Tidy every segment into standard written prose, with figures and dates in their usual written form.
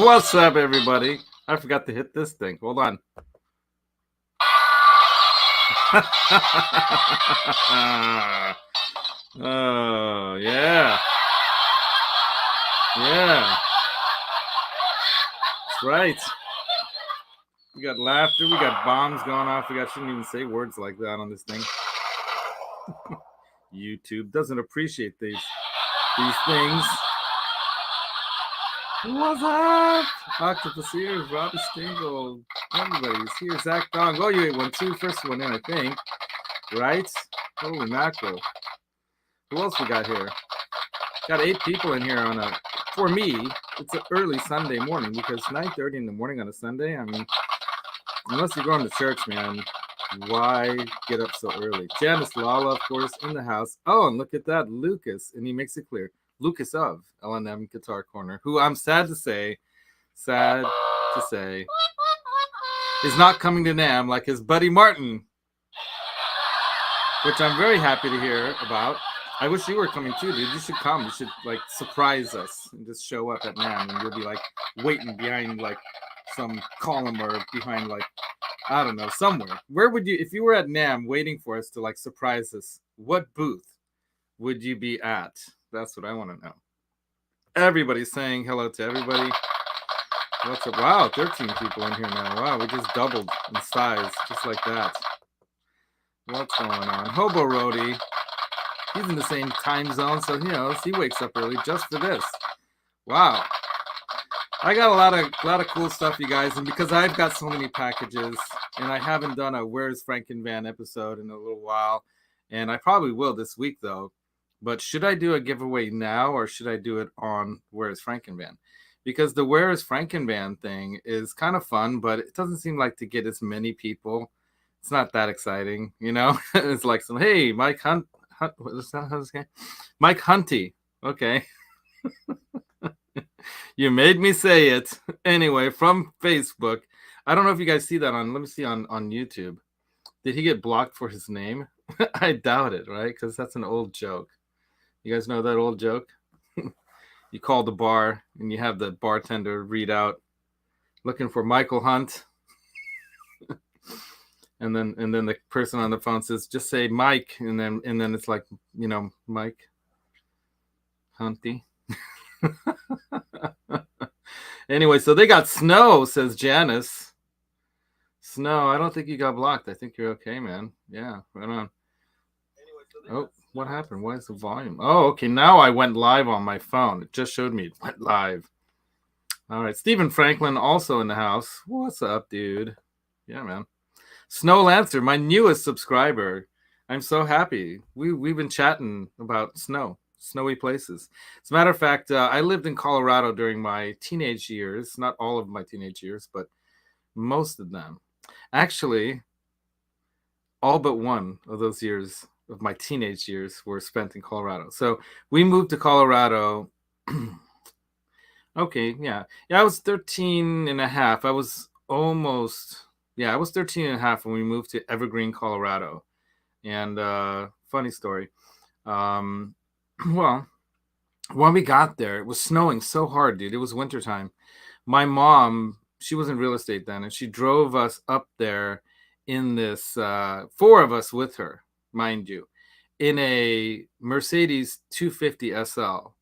What's up, everybody? I forgot to hit this thing. Hold on. Oh, yeah. Yeah. That's right. We got laughter. We got bombs going off. Shouldn't even say words like that on this thing. YouTube doesn't appreciate these things. What's up? Octopus here, Robbie Stingle. Everybody's here. Zach Dong. Oh, you ate 1, 2. First one in, I think. Right? Holy mackerel. Who else we got here? Got 8 people in here for me, it's an early Sunday morning because 9:30 in the morning on a Sunday, I mean, unless you're going to church, man, why get up so early? Janice Lala, of course, in the house. Oh, and look at that, Lucas, and he makes it clear. Lucas of L&M Guitar Corner, who I'm sad to say, is not coming to NAMM like his buddy Martin, which I'm very happy to hear about. I wish you were coming too, dude. You should come. You should surprise us and just show up at NAMM, and you'll be waiting behind some column or behind I don't know, somewhere. Where would you, if you were at NAMM waiting for us to surprise us? What booth would you be at? That's what I want to know. Everybody's saying hello to everybody. What's up? Wow, 13 people in here now. Wow, we just doubled in size, just like that. What's going on? Hobo Roadie. He's in the same time zone, so he wakes up early just for this. Wow. I got a lot of cool stuff, you guys, and because I've got so many packages, and I haven't done a Where's Frankenvan episode in a little while, and I probably will this week, though. But should I do a giveaway now, or should I do it on Where's Frankenvan? Because the Where's Frankenvan thing is kind of fun, but it doesn't seem like to get as many people. It's not that exciting, It's like hey, Mike Hunt. What is that? How's this Mike Hunty. Okay. You made me say it. Anyway, from Facebook. I don't know if you guys see that let me see on YouTube. Did he get blocked for his name? I doubt it, right? Because that's an old joke. You guys know that old joke? You call the bar and you have the bartender read out, looking for Michael Hunt. And then the person on the phone says, just say Mike, and then it's Mike Hunty. Anyway, so they got snow, says Janice. Snow, I don't think you got blocked. I think you're okay, man. Yeah, right on. Oh, what happened? Why is the volume? Oh, okay, now I went live on my phone. It just showed me it went live. All right, Stephen Franklin also in the house. What's up, dude? Yeah, man. Snow Lancer, my newest subscriber. I'm so happy. We've been chatting about snowy places. As a matter of fact, I lived in Colorado during my teenage years. Not all of my teenage years, but most of them. Actually, all but one of those years of my teenage years were spent in Colorado. So we moved to Colorado. Okay, yeah. I was 13 and a half. I was 13 and a half when we moved to Evergreen, Colorado. And funny story. Well, when we got there, it was snowing so hard, dude. It was wintertime. My mom, she was in real estate then, and she drove us up there in this, 4 of us with her, mind you, in a Mercedes 250 SL.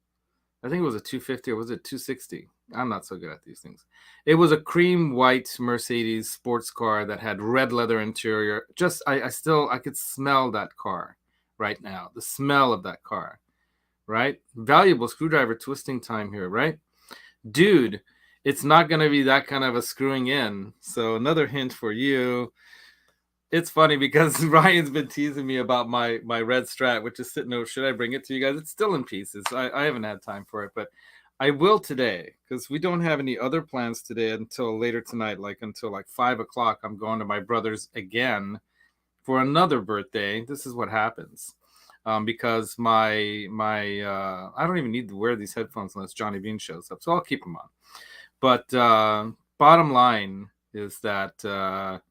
I think it was a 250, or was it 260? I'm not so good at these things. It was a cream white Mercedes sports car that had red leather interior. Just, I could smell that car right now. The smell of that car, right? Valuable screwdriver twisting time here, right? Dude, it's not going to be that kind of a screwing in. So another hint for you. It's funny because Ryan's been teasing me about my Red Strat, which is sitting over. Should I bring it to you guys? It's still in pieces. I haven't had time for it, but I will today, because we don't have any other plans today until later tonight, until 5 o'clock. I'm going to my brother's again for another birthday. This is what happens. Because my I don't even need to wear these headphones unless Johnny Bean shows up, so I'll keep them on. But bottom line is that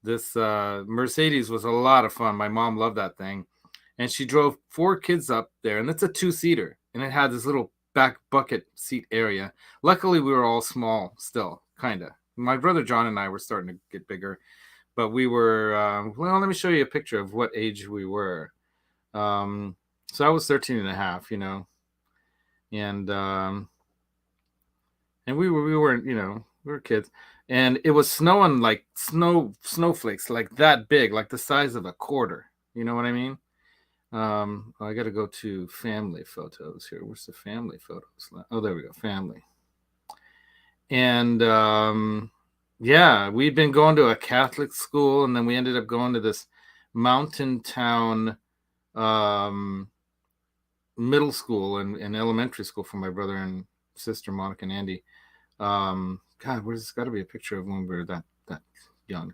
this Mercedes was a lot of fun. My mom loved that thing, and she drove 4 kids up there, and it's a 2-seater, and it had this little back bucket seat area. Luckily, we were all small still, kind of. My brother John and I were starting to get bigger, but we were, well, let me show you a picture of what age we were. So I was 13 and a half, and we weren't, we were kids, and it was snowing like snowflakes, like that big, like the size of a quarter. You know what I mean? I got to go to family photos here. Where's the family photos? Oh, there we go, family. And yeah, we'd been going to a Catholic school, and then we ended up going to this mountain town middle school and elementary school for my brother and sister Monica and Andy. God, where's got to be a picture of when we were that young.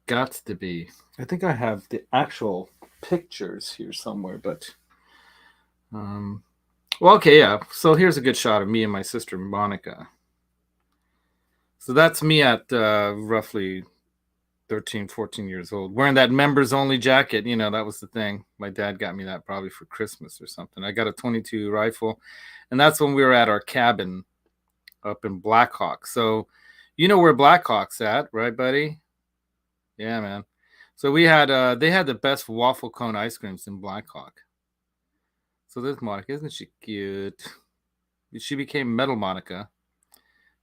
Got to be. I think I have the actual pictures here somewhere, but well, okay, yeah. So here's a good shot of me and my sister Monica. So that's me at roughly 13, 14 years old, wearing that members only jacket. That was the thing. My dad got me that probably for Christmas or something. I got a 22 rifle, and that's when we were at our cabin up in Blackhawk. So you know where Blackhawk's at, right, buddy? Yeah, man. So we had they had the best waffle cone ice creams in Blackhawk. So there's Monica. Isn't she cute? She became Metal Monica.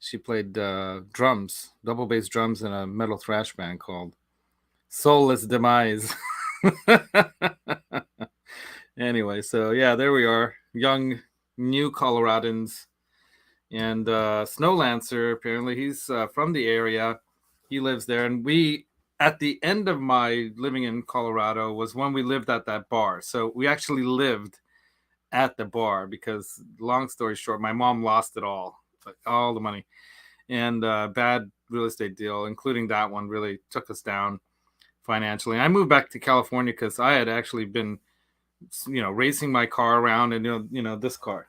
She played drums, double bass drums in a metal thrash band called Soulless Demise. Anyway, so yeah, there we are. Young, new Coloradans. And Snowlancer, apparently, he's from the area. He lives there. And at the end of my living in Colorado was when we lived at that bar. So we actually lived at the bar because, long story short, my mom lost it all the money. And bad real estate deal, including that one, really took us down financially. I moved back to California because I had actually been, racing my car around, and this car.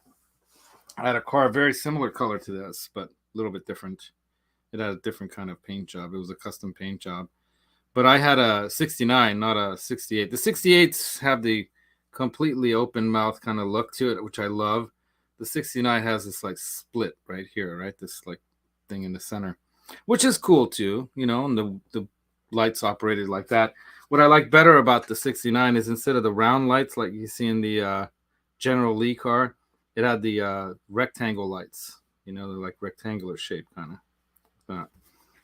I had a car very similar color to this, but a little bit different. It had a different kind of paint job. It was a custom paint job. But I had a 69, not a 68. The 68s have the completely open mouth kind of look to it, which I love. The 69 has this like split right here, right? This like thing in the center, which is cool too, and the lights operated like that. What I like better about the 69 is instead of the round lights like you see in the General Lee car, it had the rectangle lights, they're like rectangular shape kind of.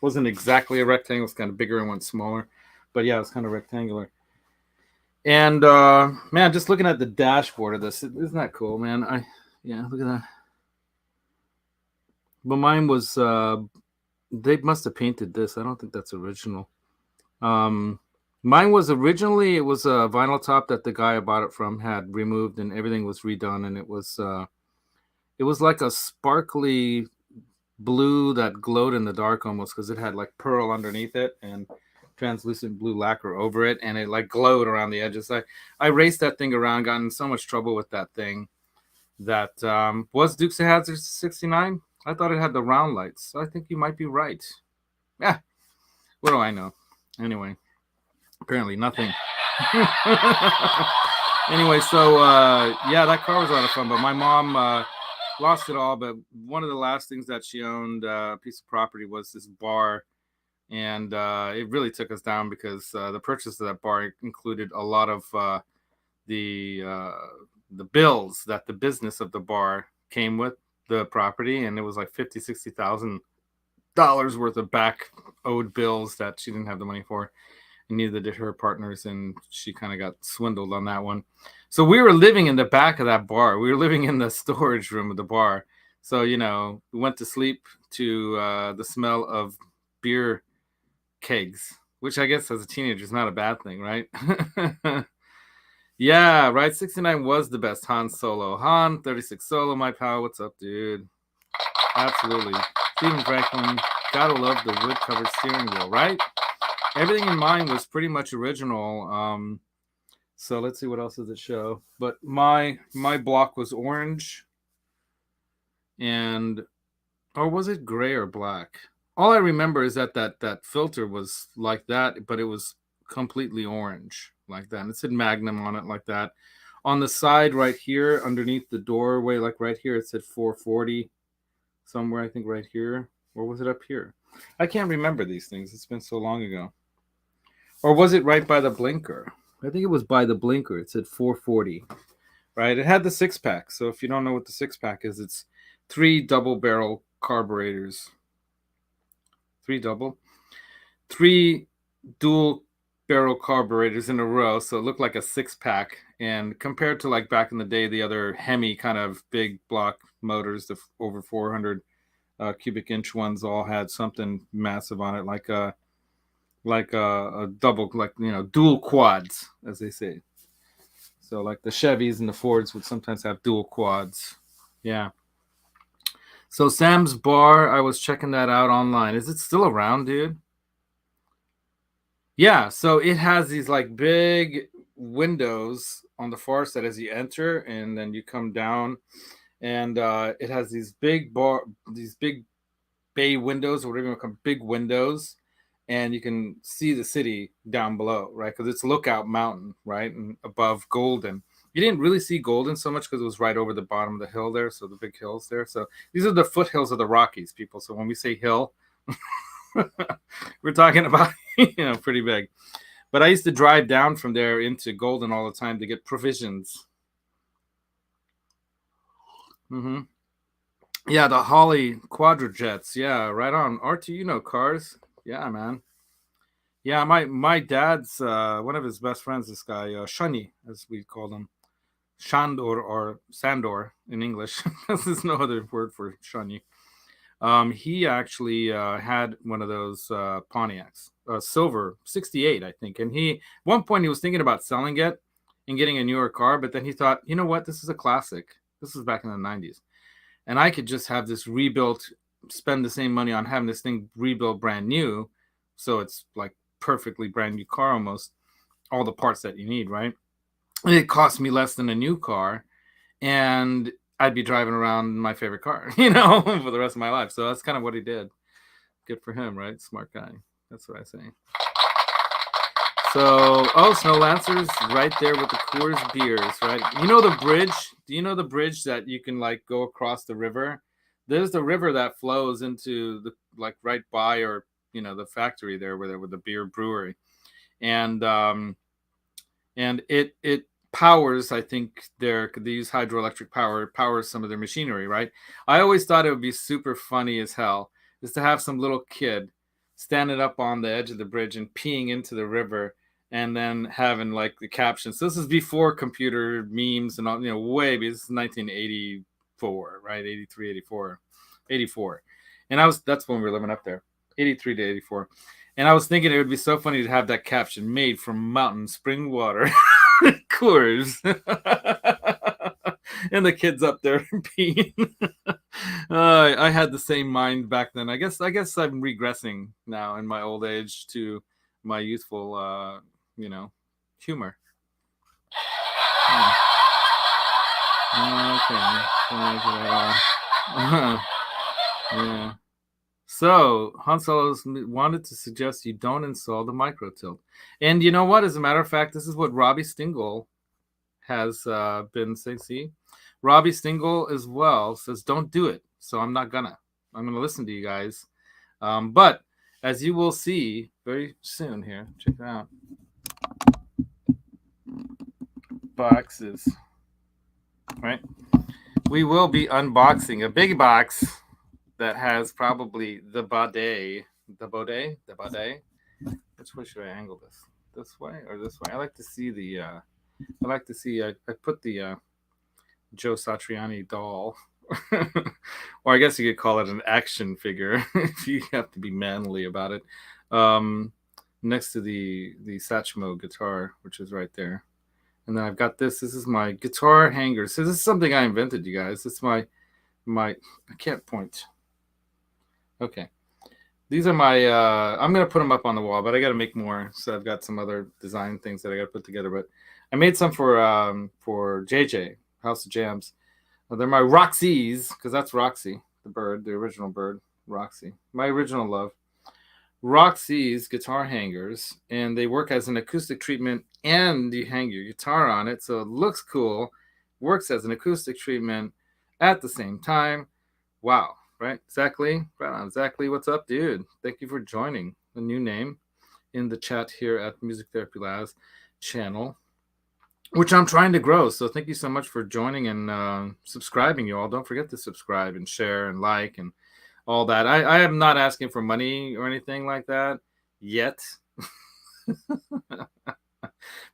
Wasn't exactly a rectangle, it's kind of bigger and one smaller, but yeah, it's kind of rectangular. And man, just looking at the dashboard of this, isn't that cool, man? Look at that. But mine was they must have painted this. I don't think that's original. Mine was originally, it was a vinyl top that the guy I bought it from had removed, and everything was redone, and it was like a sparkly blue that glowed in the dark almost, because it had like pearl underneath it and translucent blue lacquer over it, and it like glowed around the edges. I raced that thing around, got in so much trouble with that thing. That was Dukes of Hazzard 69. I thought it had the round lights. So I think you might be right. Yeah, what do I know? Anyway, apparently nothing. Anyway, so yeah, that car was a lot of fun, but my mom lost it all. But one of the last things that she owned, a piece of property, was this bar, and it really took us down because the purchase of that bar included a lot of the bills that the business of the bar came with the property, and it was like $50,000-$60,000 worth of back owed bills that she didn't have the money for, and neither did her partners, and she kind of got swindled on that one. So we were living in the back of that bar. We were living in the storage room of the bar. So we went to sleep to the smell of beer kegs, which I guess as a teenager is not a bad thing, right? Yeah, right. 69 was the best. Han Solo. Han 36 Solo, my pal. What's up, dude? Absolutely. Stephen Franklin. Gotta love the wood-covered steering wheel, right? Everything in mine was pretty much original. So let's see what else does it show. But my block was orange, and or was it gray or black? All I remember is that filter was like that, but it was completely orange like that, and it said Magnum on it like that. On the side right here, underneath the doorway, like right here, it said 440 somewhere, I think right here. Or was it up here? I can't remember these things. It's been so long ago. Or was it right by the blinker? I think it was by the blinker. It said 440, right? It had the 6-pack. So if you don't know what the 6-pack is, it's 3 double barrel carburetors. 3 dual barrel carburetors in a row, so it looked like a 6-pack. And compared to like back in the day, the other Hemi kind of big block motors, the over 400 cubic inch ones, all had something massive on it, like a double, like, you know, dual quads, as they say. So like the Chevys and the Fords would sometimes have dual quads. Yeah. So Sam's Bar, I was checking that out online. Is it still around, dude? Yeah, so it has these like big windows on the far side as you enter, and then you come down, and it has these big bay windows, or whatever you want to call them, big windows, and you can see the city down below, right? Because it's Lookout Mountain, right, and above Golden. You didn't really see Golden so much because it was right over the bottom of the hill there, so the big hills there. So these are the foothills of the Rockies, people. So when we say hill, we're talking about, you know, pretty big. But I used to drive down from there into Golden all the time to get provisions. Mm-hmm. Yeah, the Holly Quadrajets. Yeah, right on. RT, you know cars. Yeah, man. Yeah, my dad's one of his best friends, this guy, Shani, as we call him. Shandor or Sandor in English. There's no other word for Shani. He actually had one of those Pontiacs, silver 68, I think. And at one point, he was thinking about selling it and getting a newer car, but then he thought, you know what? This is a classic. This was back in the 90s. And I could just have this rebuilt, spend the same money on having this thing rebuilt brand new. So it's like perfectly brand new car almost, all the parts that you need, right? And it cost me less than a new car. And I'd be driving around my favorite car, you know, for the rest of my life. So that's kind of what he did. Good for him, right? Smart guy. That's what I say. So, Snow Lancer's right there with the Coors beers, right? You know the bridge? Do you know the bridge that you can like go across the river? There's the river that flows into the like right by, or you know, the factory there with the beer brewery, and it powers, I think they use hydroelectric power, it powers some of their machinery, right? I always thought it would be super funny as hell is to have some little kid standing up on the edge of the bridge and peeing into the river, and then having like the captions. So this is before computer memes and all, you know, way, because this is 1984, right? 83, 84, 84. And that's when we were living up there, 83 to 84. And I was thinking it would be so funny to have that caption, made from mountain spring water. Coors. And the kids up there peeing. I had the same mind back then. I guess I'm regressing now in my old age to my youthful, humor. Okay. Yeah. So, Han Solo's wanted to suggest you don't install the micro tilt. And you know what? As a matter of fact, this is what Robbie Stingle has been saying. See? Robbie Stingle as well says, don't do it. So I'm not gonna. I'm gonna listen to you guys. But as you will see very soon here, check it out. Boxes. Right? We will be unboxing a big box that has probably the bidet. Which way should I angle this? This way or this way? I like to see I put the Joe Satriani doll. Or I guess you could call it an action figure if you have to be manly about it. Next to the Satchmo guitar, which is right there. And then I've got this. This is my guitar hanger. So this is something I invented, you guys. It's my I can't point. Okay. These are my I'm gonna put them up on the wall, but I gotta make more. So I've got some other design things that I gotta put together. But I made some for JJ, House of Jams. They're my Roxy's, because that's Roxy, the bird, the original bird, Roxy. My original love. Roxy's guitar hangers, and they work as an acoustic treatment, and you hang your guitar on it, so it looks cool, works as an acoustic treatment at the same time. Wow, right? Exactly. Right on. Exactly. What's up, dude? Thank you for joining. A new name in the chat here at Music Therapy Labs channel, which I'm trying to grow. So thank you so much for joining and subscribing, you all. Don't forget to subscribe and share and like and all that. I am not asking for money or anything like that yet.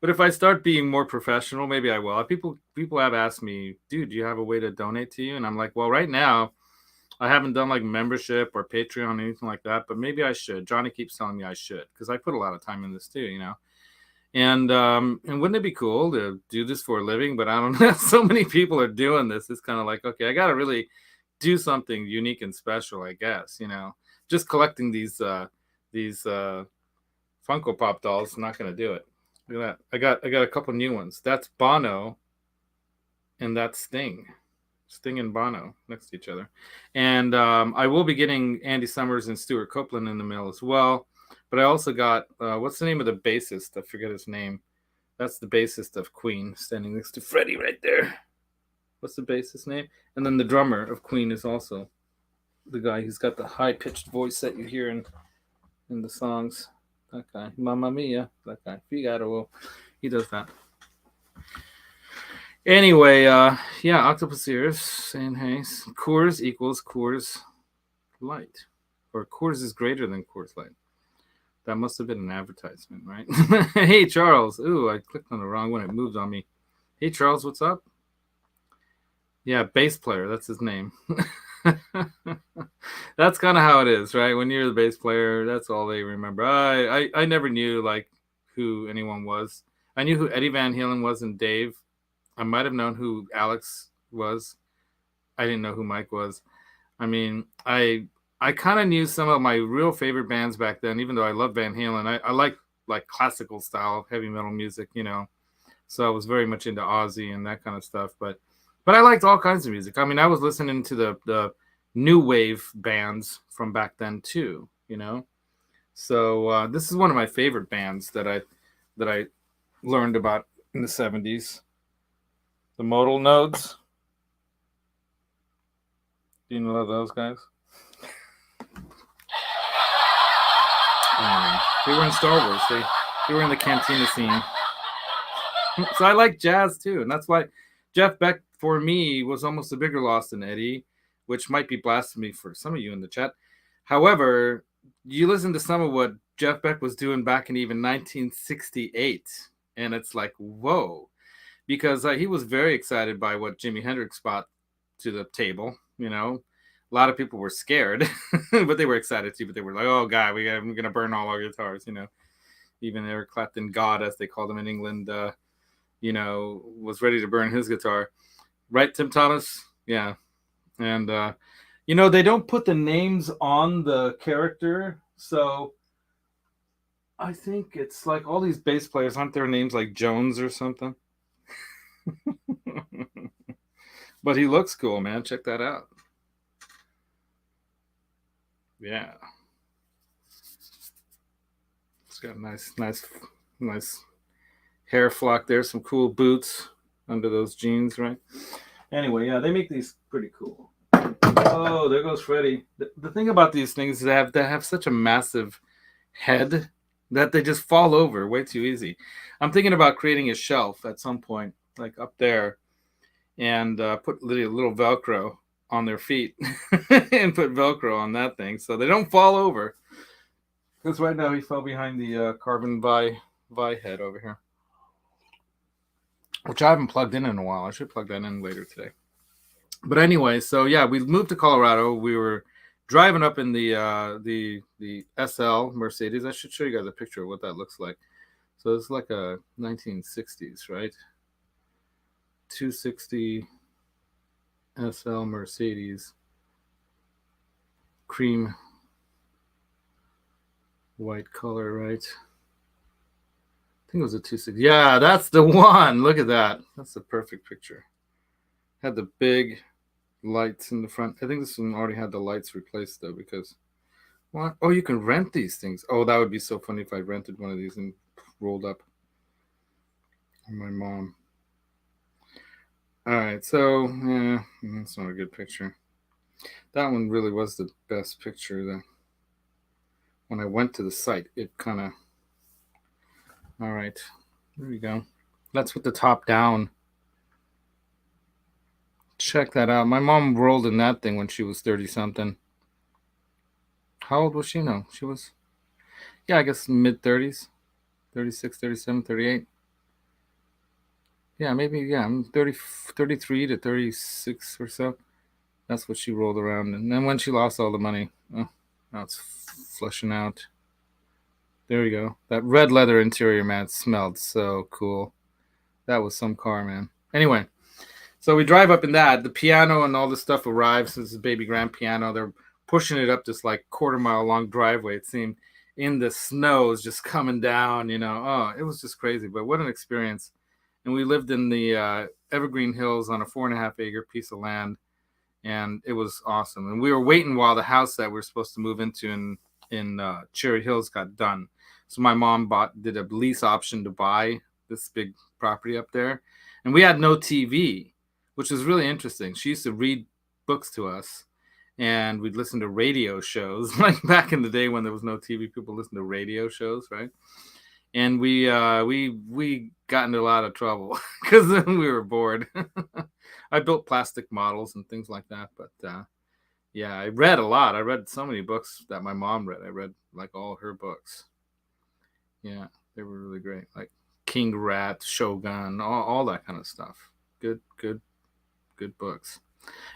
But if I start being more professional, maybe I will. People have asked me, dude, do you have a way to donate to you? And I'm like, well, right now, I haven't done like membership or Patreon or anything like that, but maybe I should. Johnny keeps telling me I should because I put a lot of time in this too, you know. And wouldn't it be cool to do this for a living? But I don't know. So many people are doing this. It's kind of like, okay, I got to really do something unique and special, I guess, you know. Just collecting these Funko Pop dolls is not going to do it. Look at that. I got a couple new ones. That's Bono and that's Sting. Sting and Bono next to each other. And I will be getting Andy Summers and Stuart Copeland in the mail as well. But I also got, what's the name of the bassist? I forget his name. That's the bassist of Queen, standing next to Freddie right there. What's the bassist name? And then the drummer of Queen is also the guy who's got the high-pitched voice that you hear in the songs. That guy. Mamma Mia. That guy. Figaro. He does that. Anyway, yeah, Octopus Ears saying, hey, Coors equals Coors Light. Or Coors is greater than Coors Light. That must have been an advertisement, right? Hey, Charles. Ooh, I clicked on the wrong one. It moved on me. Hey, Charles, what's up? Yeah, bass player. That's his name. That's kind of how it is, right? When you're the bass player, that's all they remember. I never knew, like, who anyone was. I knew who Eddie Van Halen was and Dave. I might have known who Alex was. I didn't know who Mike was. I mean, I kind of knew some of my real favorite bands back then, even though I love Van Halen. I like classical style heavy metal music, you know. So I was very much into Ozzy and that kind of stuff. But I liked all kinds of music. I mean, I was listening to the new wave bands from back then too, you know. So this is one of my favorite bands that I learned about in the 70s. The modal nodes. Do you know those guys? They were in Star Wars. They were in the cantina scene. So I like jazz too, and that's why Jeff Beck for me was almost a bigger loss than Eddie, which might be blasphemy for some of you in the chat. However, you listen to some of what Jeff Beck was doing back in even 1968, and it's like, whoa. Because he was very excited by what Jimi Hendrix brought to the table. You know, a lot of people were scared, but they were excited too. But they were like, "Oh God, we're gonna burn all our guitars." You know, even Eric Clapton, God, as they called him in England, you know, was ready to burn his guitar. Right, Tim Thomas? Yeah, and you know, they don't put the names on the character, so I think it's like all these bass players, aren't their names like Jones or something? But he looks cool, man. Check that out. Yeah. It's got a nice hair flock there. Some cool boots under those jeans, right? Anyway, yeah, they make these pretty cool. Oh, there goes Freddie. The thing about these things is they have such a massive head that they just fall over way too easy. I'm thinking about creating a shelf at some point, like up there, and put a little Velcro on their feet and put Velcro on that thing so they don't fall over. Because right now he fell behind the carbon vi head over here, which I haven't plugged in a while. I should plug that in later today. But anyway, so yeah, we moved to Colorado. We were driving up in the SL Mercedes. I should show you guys a picture of what that looks like. So it's like a 1960s, right? 260 SL Mercedes, cream white color, right? I think it was a 260. Yeah, that's the one. Look at that. That's the perfect picture. Had the big lights in the front. I think this one already had the lights replaced though, because What? Oh, you can rent these things. Oh, that would be so funny if I rented one of these and rolled up. My mom. All right, so yeah, that's not a good picture. That one really was the best picture. That when I went to the site, it kind of. All right, there we go. That's with the top down. Check that out. My mom rolled in that thing when she was 30 something. How old was she? No, she was, yeah, I guess mid 30s, 36, 37, 38. Yeah, maybe, yeah, I'm 30, 33 to 36 or so. That's what she rolled around. And then when she lost all the money, oh, now it's flushing out. There we go. That red leather interior, man, smelled so cool. That was some car, man. Anyway, so we drive up in that. The piano and all this stuff arrives. This is a baby grand piano. They're pushing it up this like quarter-mile long driveway. It seemed in the snow is just coming down. Oh, it was just crazy. But what an experience! And we lived in the Evergreen Hills on a 4.5 acre piece of land, and it was awesome. And we were waiting while the house that we were supposed to move into in Cherry Hills got done. So my mom did a lease option to buy this big property up there, and we had no TV, which was really interesting. She used to read books to us, and we'd listen to radio shows. Like back in the day when there was no TV, people listened to radio shows, right? And we got into a lot of trouble because we were bored. I built plastic models and things like that, but yeah, I read a lot. I read so many books that my mom read. I read like all her books. Yeah, they were really great. Like King Rat, Shogun, all that kind of stuff. Good, good, good books.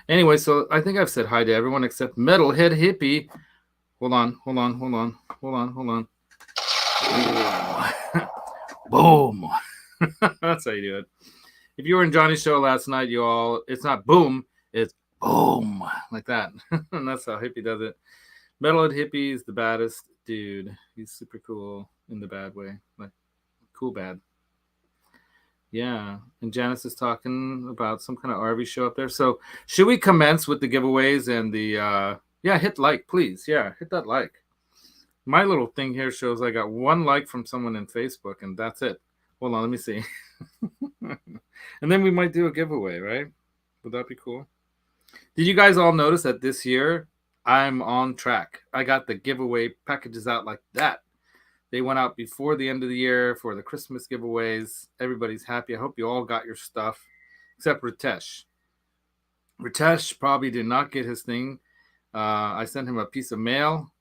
Anyway, so I think I've said hi to everyone except Metalhead Hippie. Hold on. Boom. That's how you do it. If you were in Johnny's show last night, it's not boom, it's boom, like that. And that's how Hippie does it. Metalhead Hippie is the baddest dude. He's super cool in the bad way. Like, cool bad. Yeah. And Janice is talking about some kind of RV show up there. So should we commence with the giveaways and the yeah, hit like, please. Yeah, hit that like. My little thing here shows I got one like from someone in Facebook, and that's it. Hold on, let me see. And then we might do a giveaway, right? Would that be cool? Did you guys all notice that this year I'm on track? I got the giveaway packages out like that. They went out before the end of the year for the Christmas giveaways. Everybody's happy. I hope you all got your stuff, except Ritesh. Ritesh probably did not get his thing. I sent him a piece of mail,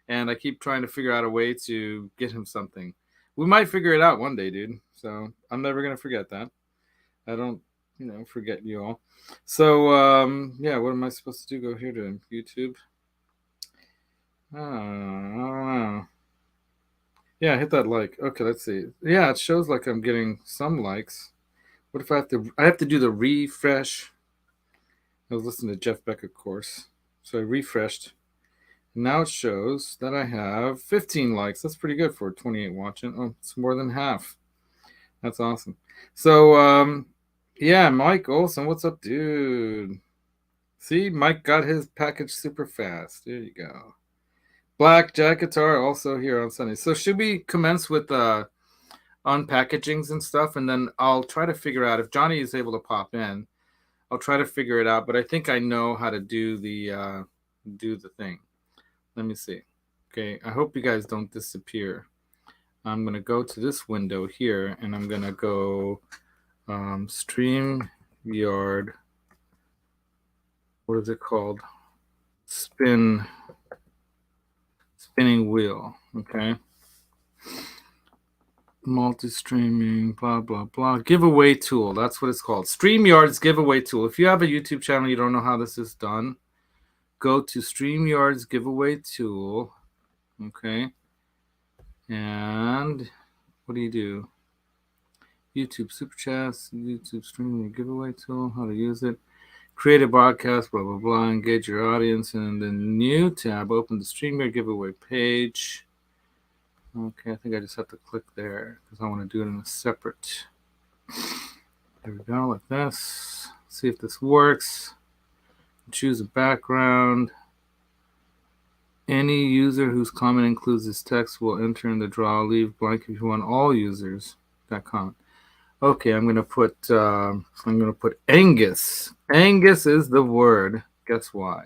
and I keep trying to figure out a way to get him something. We might figure it out one day, dude. So I'm never going to forget that. I don't, forget you all. So, yeah, what am I supposed to do? Go here to YouTube? I don't know. Yeah, hit that like. Okay, let's see. Yeah, it shows like I'm getting some likes. What if I have to do the refresh? I was listening to Jeff Beck, of course. So I refreshed. Now it shows that I have 15 likes. That's pretty good for 28 watching. Oh, it's more than half. That's awesome. So, yeah, Mike Olson, what's up, dude? See, Mike got his package super fast. There you go. Black Jack Guitar also here on Sunday. So should we commence with unpackagings and stuff, and then I'll try to figure out if Johnny is able to pop in. I'll try to figure it out, but I think I know how to do the thing. Let me see. Okay, I hope you guys don't disappear. I'm going to go to this window here, and I'm going to go StreamYard. What is it called? Spinning wheel. Okay. Multi-streaming, blah, blah, blah. Giveaway tool. That's what it's called. StreamYard's giveaway tool. If you have a YouTube channel, you don't know how this is done, go to StreamYard's giveaway tool. Okay. And what do? YouTube Super Chats, YouTube Streaming Giveaway Tool, how to use it. Create a broadcast, blah, blah, blah. Engage your audience. And the new tab, open the StreamYard giveaway page. Okay, I think I just have to click there because I want to do it in a separate. There we go, like this. See if this works. Choose a background. Any user whose comment includes this text will enter in the draw. Leave blank if you want all users that comment. Okay, I'm gonna put Angus. Angus is the word. Guess why?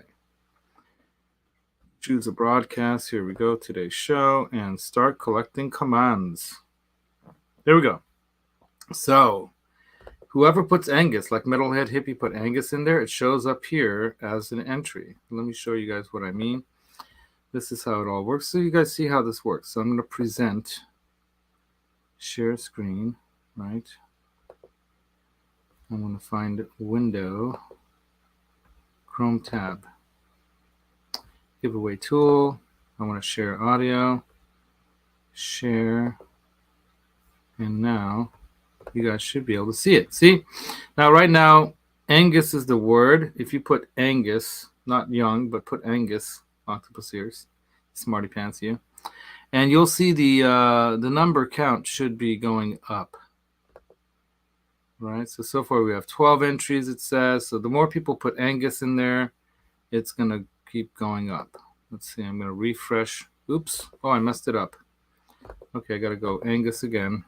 Choose a broadcast. Here we go. Today's show and start collecting commands. There we go. So whoever puts Angus, like Metalhead Hippie put Angus in there, it shows up here as an entry. Let me show you guys what I mean. This is how it all works. So you guys see how this works. So I'm going to present, share screen, right? I'm going to find window, Chrome tab, giveaway tool. I want to share audio, share, and now you guys should be able to see it. See? Now, right now, Angus is the word. If you put Angus, not young, but put Angus, octopus ears, smarty pants you, and you'll see the number count should be going up. Right, so far we have 12 entries, it says. So the more people put Angus in there, it's going to keep going up. Let's see, I'm going to refresh. Oops, oh, I messed it up. Okay, I got to go Angus again.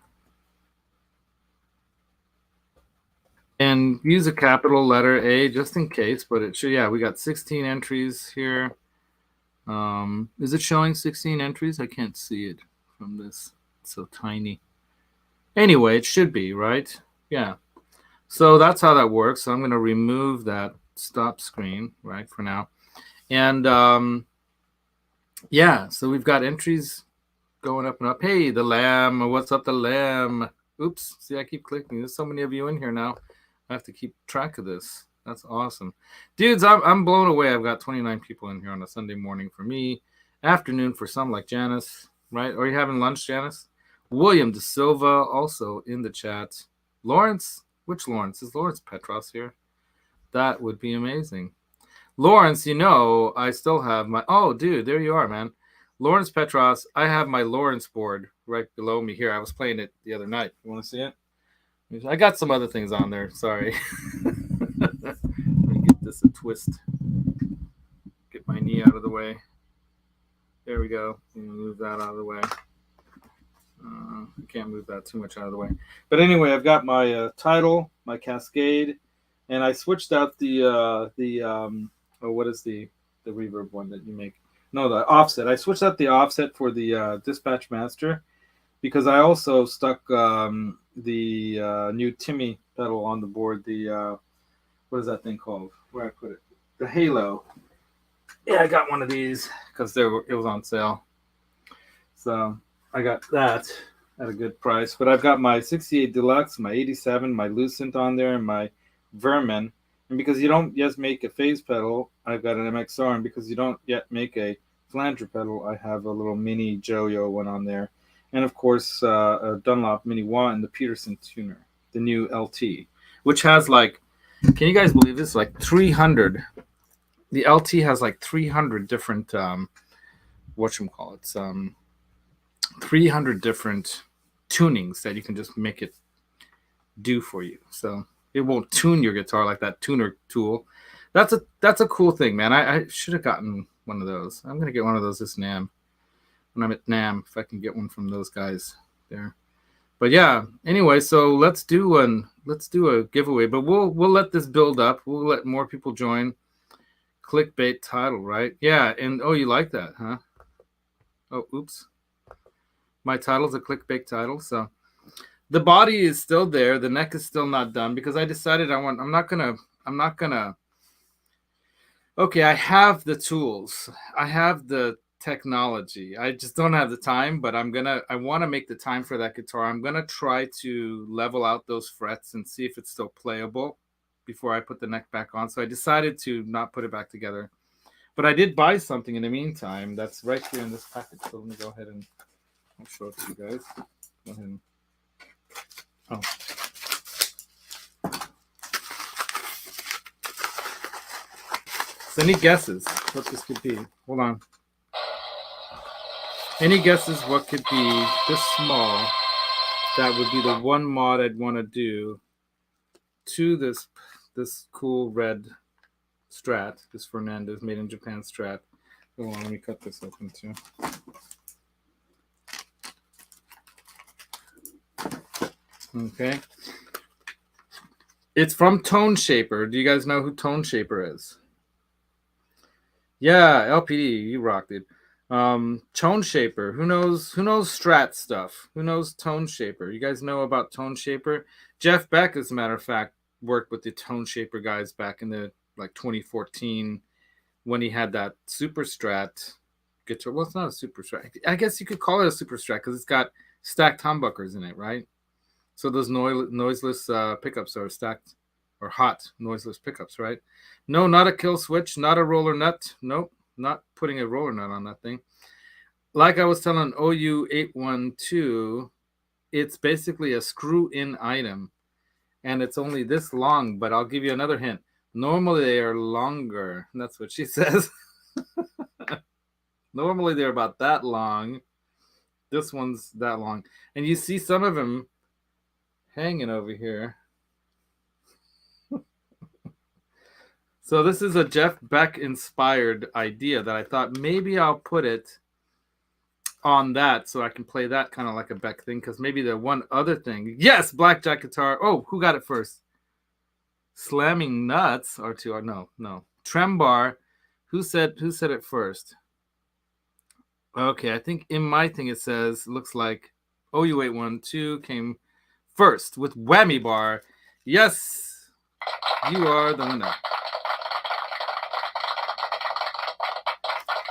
And use a capital letter A just in case, but it should, yeah, we got 16 entries here. Is it showing 16 entries? I can't see it from this. It's so tiny. Anyway, it should be, right? Yeah. So that's how that works. So I'm going to remove that stop screen, right, for now. And yeah, so we've got entries going up and up. Hey, the lamb. What's up, the lamb? Oops. See, I keep clicking. There's so many of you in here now. I have to keep track of this. That's awesome. Dudes, I'm blown away. I've got 29 people in here on a Sunday morning for me. Afternoon for some like Janice, right? Are you having lunch, Janice? William De Silva also in the chat. Lawrence? Which Lawrence? Is Lawrence Petros here? That would be amazing. Lawrence, you know, I still have my... Oh, dude, there you are, man. Lawrence Petros, I have my Lawrence board right below me here. I was playing it the other night. You want to see it? I got some other things on there. Sorry. Let me get this a twist. Get my knee out of the way. There we go. Move that out of the way. I can't move that too much out of the way. But anyway, I've got my title, my cascade, and I switched out what is the reverb one that you make? No, the offset. I switched out the offset for the Dispatch Master because I also stuck the new Timmy pedal on the board. The what is that thing called? Where I put it? The Halo. Yeah, I got one of these because it was on sale. So I got that at a good price. But I've got my 68 Deluxe, my 87, my Lucent on there, and my Vermin. And because you don't yet make a phase pedal, I've got an MXR. And because you don't yet make a flanger pedal, I have a little mini Joyo one on there. And of course, a Dunlop Mini Wah and the Peterson tuner, the new LT, which has like, can you guys believe this? Like 300. The LT has like 300 different, 300 different tunings that you can just make it do for you. So it won't tune your guitar like that tuner tool. That's a cool thing, man. I should have gotten one of those. I'm gonna get one of those this NAMM. When I'm at NAMM, if I can get one from those guys there. But yeah, anyway, so let's do a giveaway. But we'll let this build up. We'll let more people join. Clickbait title, right? Yeah, and oh, you like that, huh? Oh, oops. My title's a clickbait title, so the body is still there. The neck is still not done because I decided I'm not gonna. Okay, I have the tools. I have the technology. I just don't have the time, but I want to make the time for that guitar. I'm going to try to level out those frets and see if it's still playable before I put the neck back on. So I decided to not put it back together. But I did buy something in the meantime that's right here in this package. So let me go ahead and I'll show it to you guys. Go ahead and, oh. So any guesses what this could be? Hold on. Any guesses what could be this small that would be the one mod I'd want to do to this cool red Strat, this Fernandez made in Japan Strat Hold on, let me cut this open too. Okay. It's from Tone Shaper. Do you guys know who Tone Shaper is? Yeah, LPD, you rocked it. Tone Shaper. Who knows Strat stuff? Who knows Tone Shaper? You guys know about Tone Shaper? Jeff Beck, as a matter of fact, worked with the Tone Shaper guys back in the 2014 when he had that Super Strat guitar. Well, it's not a Super Strat. I guess you could call it a Super Strat because it's got stacked humbuckers in it, right? So those noiseless pickups are stacked, or hot noiseless pickups, right? No, not a kill switch, not a roller nut. Nope, not putting a roller nut on that thing. Like I was telling OU812, it's basically a screw-in item, and it's only this long, but I'll give you another hint. Normally they are longer. That's what she says. Normally they're about that long. This one's that long. And you see some of them hanging over here. So this is a Jeff Beck inspired idea that I thought maybe I'll put it on that so I can play that kind of like a Beck thing, because maybe the one other thing. Yes, blackjack guitar. Oh, who got it first? Slamming nuts or two? Or no. Trembar. Who said it first? Okay, I think in my thing it says, looks like OU812 came first with whammy bar. Yes, you are the winner.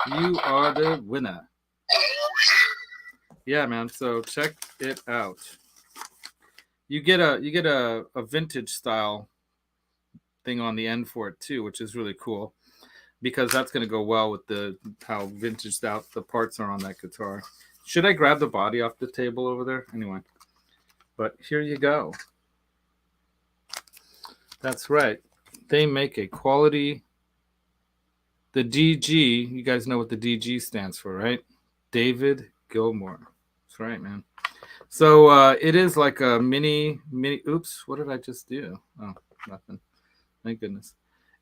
You are the winner. Yeah, man. So check it out. You get a vintage style thing on the end for it too, which is really cool, because that's going to go well with how vintaged out the parts are on that guitar. Should I grab the body off the table over there? Anyway, but here you go. That's right. They make a quality. The DG, you guys know what the DG stands for, right? David Gilmour. That's right, man. So it is like a mini. Oops, what did I just do? Oh, nothing. Thank goodness.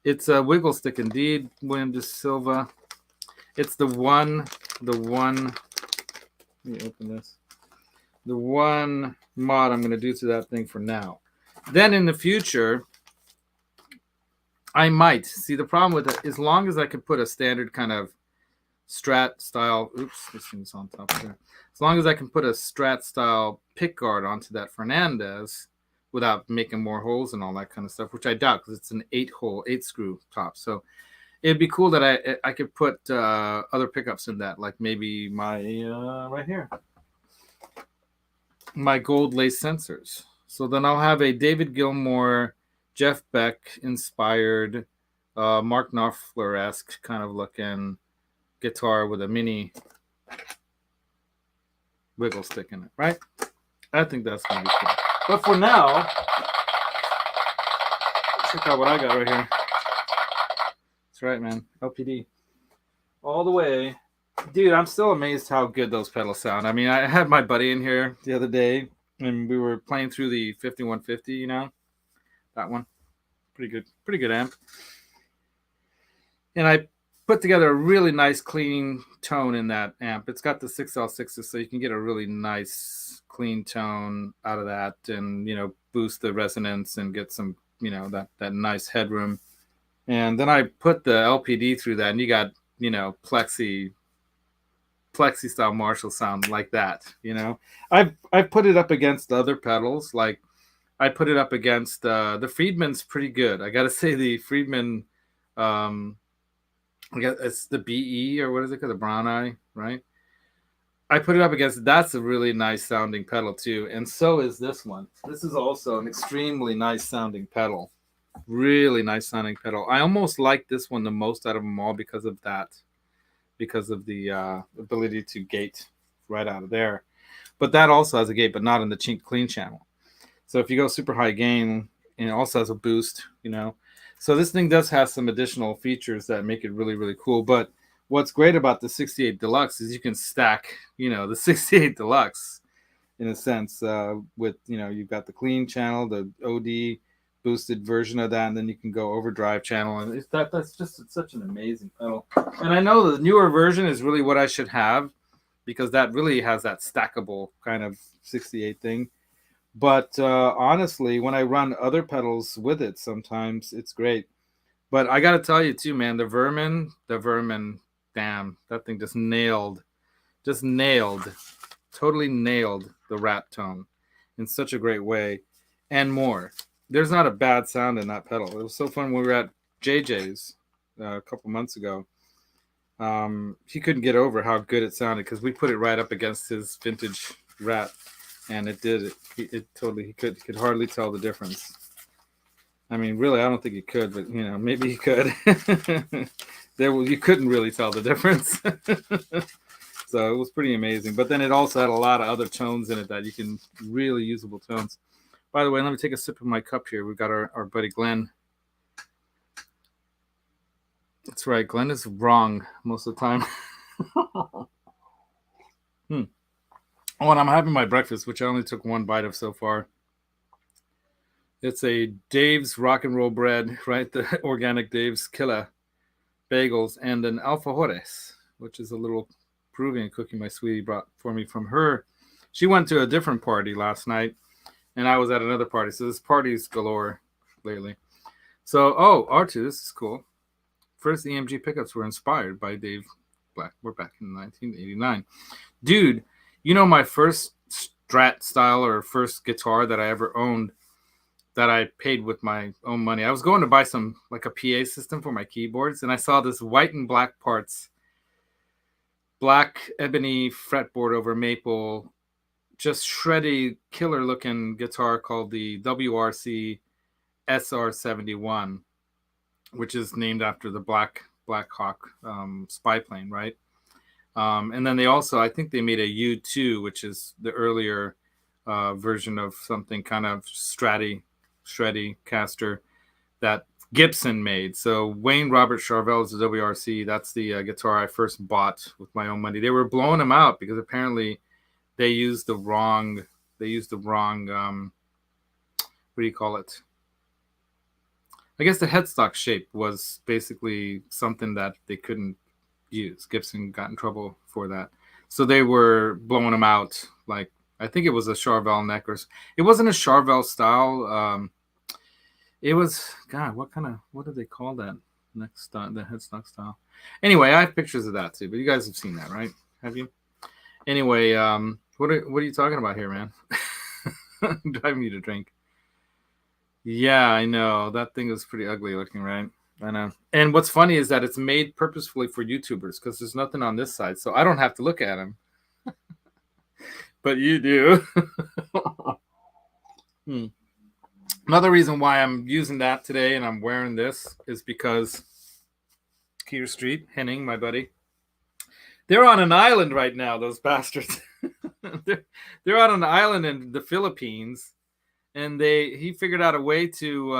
It's a wiggle stick indeed, William De Silva. It's the one. Let me open this. The one mod I'm going to do to that thing for now. Then in the future, I might see the problem with it. As long as I could put a standard kind of Strat style. Oops, this thing's on top there. As long as I can put a Strat style pick guard onto that Fernandez without making more holes and all that kind of stuff, which I doubt because it's an 8 screw top. So it'd be cool that I could put other pickups in that, like maybe my right here, my gold lace sensors. So then I'll have a David Gilmour, Jeff Beck inspired, Mark Knopfler-esque kind of looking guitar with a mini wiggle stick in it, right? I think that's going to be cool. But for now, check out what I got right here. That's right, man. LPD. All the way. Dude, I'm still amazed how good those pedals sound. I mean, I had my buddy in here the other day, and we were playing through the 5150, you know? That one. Pretty good amp. And I put together a really nice clean tone in that amp. It's got the 6L6s, so you can get a really nice clean tone out of that, and boost the resonance and get some that nice headroom. And then I put the LPD through that, and you got plexi style Marshall sound like that. I've put it up against other pedals. Like I put it up against the Friedman's pretty good. I gotta say the Friedman, I guess it's the BE, or what is it called, the Brown Eye, right? I put it up against, that's a really nice sounding pedal too, and so is this one. This is also an extremely nice sounding pedal. Really nice sounding pedal. I almost like this one the most out of them all because of that, because of the ability to gate right out of there. But that also has a gate, but not in the clean channel. So if you go super high gain, and it also has a boost, So this thing does have some additional features that make it really, really cool. But what's great about the 68 Deluxe is you can stack, the 68 Deluxe in a sense with, you've got the clean channel, the OD boosted version of that, and then you can go overdrive channel, and that's just such an amazing pedal. And I know the newer version is really what I should have, because that really has that stackable kind of 68 thing. But honestly, when I run other pedals with it, sometimes it's great. But I got to tell you too, man, the Vermin, damn, that thing just nailed, totally nailed the Rat tone in such a great way, and more. There's not a bad sound in that pedal. It was so fun when we were at JJ's a couple months ago. He couldn't get over how good it sounded because we put it right up against his vintage Rat, and it did. It totally. He could hardly tell the difference. I mean, really, I don't think he could, but maybe he could. You couldn't really tell the difference. So it was pretty amazing. But then it also had a lot of other tones in it that you can really usable tones. By the way, let me take a sip of my cup here. We've got our buddy Glenn. That's right. Glenn is wrong most of the time. Oh, and I'm having my breakfast, which I only took one bite of so far. It's a Dave's Rock and Roll Bread, right? The organic Dave's Killer bagels, and an alfajores, which is a little Peruvian cookie my sweetie brought for me from her. She went to a different party last night, and I was at another party. So this party's galore lately. So, R2, this is cool. First EMG pickups were inspired by Dave Black. We're back in 1989. Dude, my first Strat style or first guitar that I ever owned that I paid with my own money. I was going to buy some, like a PA system for my keyboards, and I saw this white and black parts, black ebony fretboard over maple, just shreddy, killer-looking guitar called the WRC SR-71, which is named after the Black Hawk spy plane, right? And then they also, I think they made a U2, which is the earlier version of something kind of shreddy caster that Gibson made. So Wayne Robert Charvel's the WRC. That's the guitar I first bought with my own money. They were blowing them out because apparently they used the wrong what do you call it? I guess the headstock shape was basically something that they couldn't use. Gibson got in trouble for that. So they were blowing them out. Like, I think it was a Charvel neck, or it wasn't a Charvel style. It was, God, what did they call that next style, the headstock style? Anyway, I have pictures of that too, but you guys have seen that, right? Have you? Anyway, what are you talking about here, man? Driving me to drink. Yeah, I know. That thing was pretty ugly looking, right? I know. And what's funny is that it's made purposefully for YouTubers because there's nothing on this side, so I don't have to look at them. But you do. Another reason why I'm using that today and I'm wearing this is because Keir Street, Henning, my buddy, they're on an island right now, those bastards. they're on an island in the Philippines, and he figured out a way to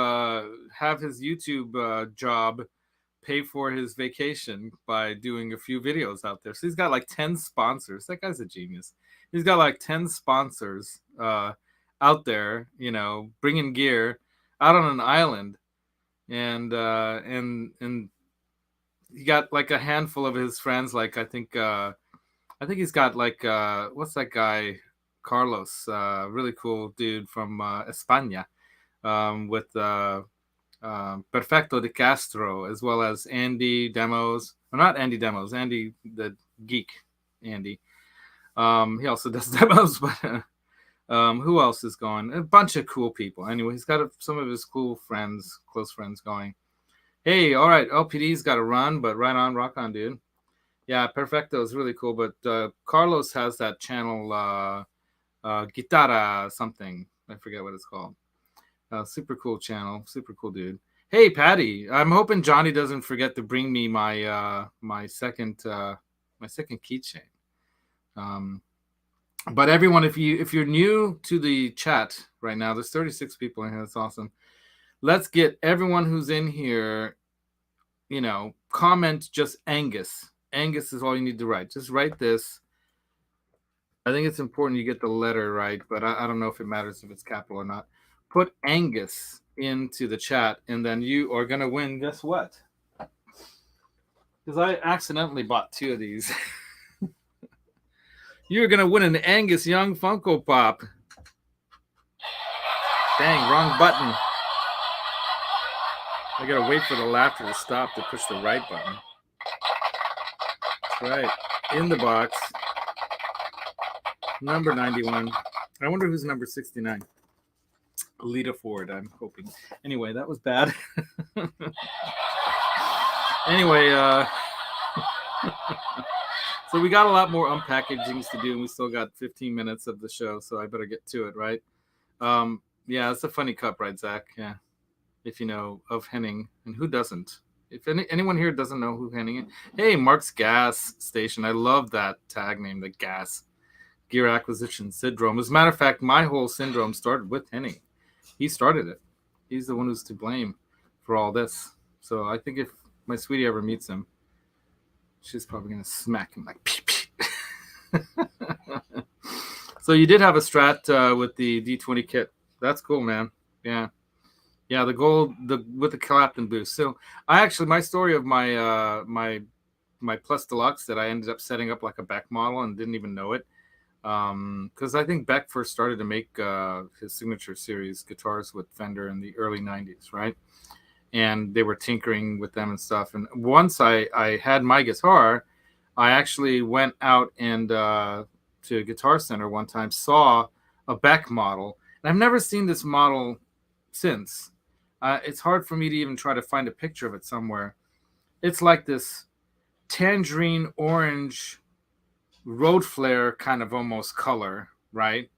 have his YouTube job pay for his vacation by doing a few videos out there. So he's got like 10 sponsors. That guy's a genius. He's got like 10 sponsors out there, bringing gear out on an island, and he got like a handful of his friends. Like I think he's got like what's that guy, Carlos, really cool dude from España, with Perfecto de Castro, as well as Andy Demos, or not Andy Demos, Andy the geek, Andy. He also does demos, but who else is going? A bunch of cool people. Anyway, he's got some of his close friends going. Hey, all right, LPD's got to run, but right on, rock on, dude. Yeah, Perfecto is really cool, but Carlos has that channel, Guitarra something. I forget what it's called. Super cool channel, super cool dude. Hey, Patty, I'm hoping Johnny doesn't forget to bring me my my second keychain. But everyone, if you're new to the chat right now, there's 36 people in here. That's awesome. Let's get everyone who's in here, comment just Angus. Angus is all you need to write. Just write this. I think it's important you get the letter right, but I don't know if it matters if it's capital or not. Put Angus into the chat, and then you are gonna win. Guess what? Because I accidentally bought 2 of these. You're gonna win an Angus Young Funko Pop. Dang, wrong button. I gotta wait for the laughter to stop to push the right button. That's right. In the box. Number 91. I wonder who's number 69. Lita Ford, I'm hoping. Anyway, that was bad. Anyway, so we got a lot more unpackagings to do, and we still got 15 minutes of the show, so I better get to it, right? Yeah, it's a funny cup, right, Zach? Yeah. If you know of Henning, and who doesn't? If anyone here doesn't know who Henning is, hey, Mark's Gas Station. I love that tag name, the Gas Gear Acquisition Syndrome. As a matter of fact, my whole syndrome started with Henning. He started it. He's the one who's to blame for all this. So I think if my sweetie ever meets him, she's probably going to smack him like, pee, pee. So you did have a Strat with the D20 kit. That's cool, man. Yeah. Yeah, the gold with the Clapton boost. So I actually, my story of my my Plus Deluxe that I ended up setting up like a Beck model and didn't even know it. Because I think Beck first started to make his signature series guitars with Fender in the early 90s, right? And they were tinkering with them and stuff. And once I had my guitar, I actually went out and to Guitar Center one time, saw a Beck model. And I've never seen this model since. It's hard for me to even try to find a picture of it somewhere. It's like this tangerine orange road flare kind of almost color, right?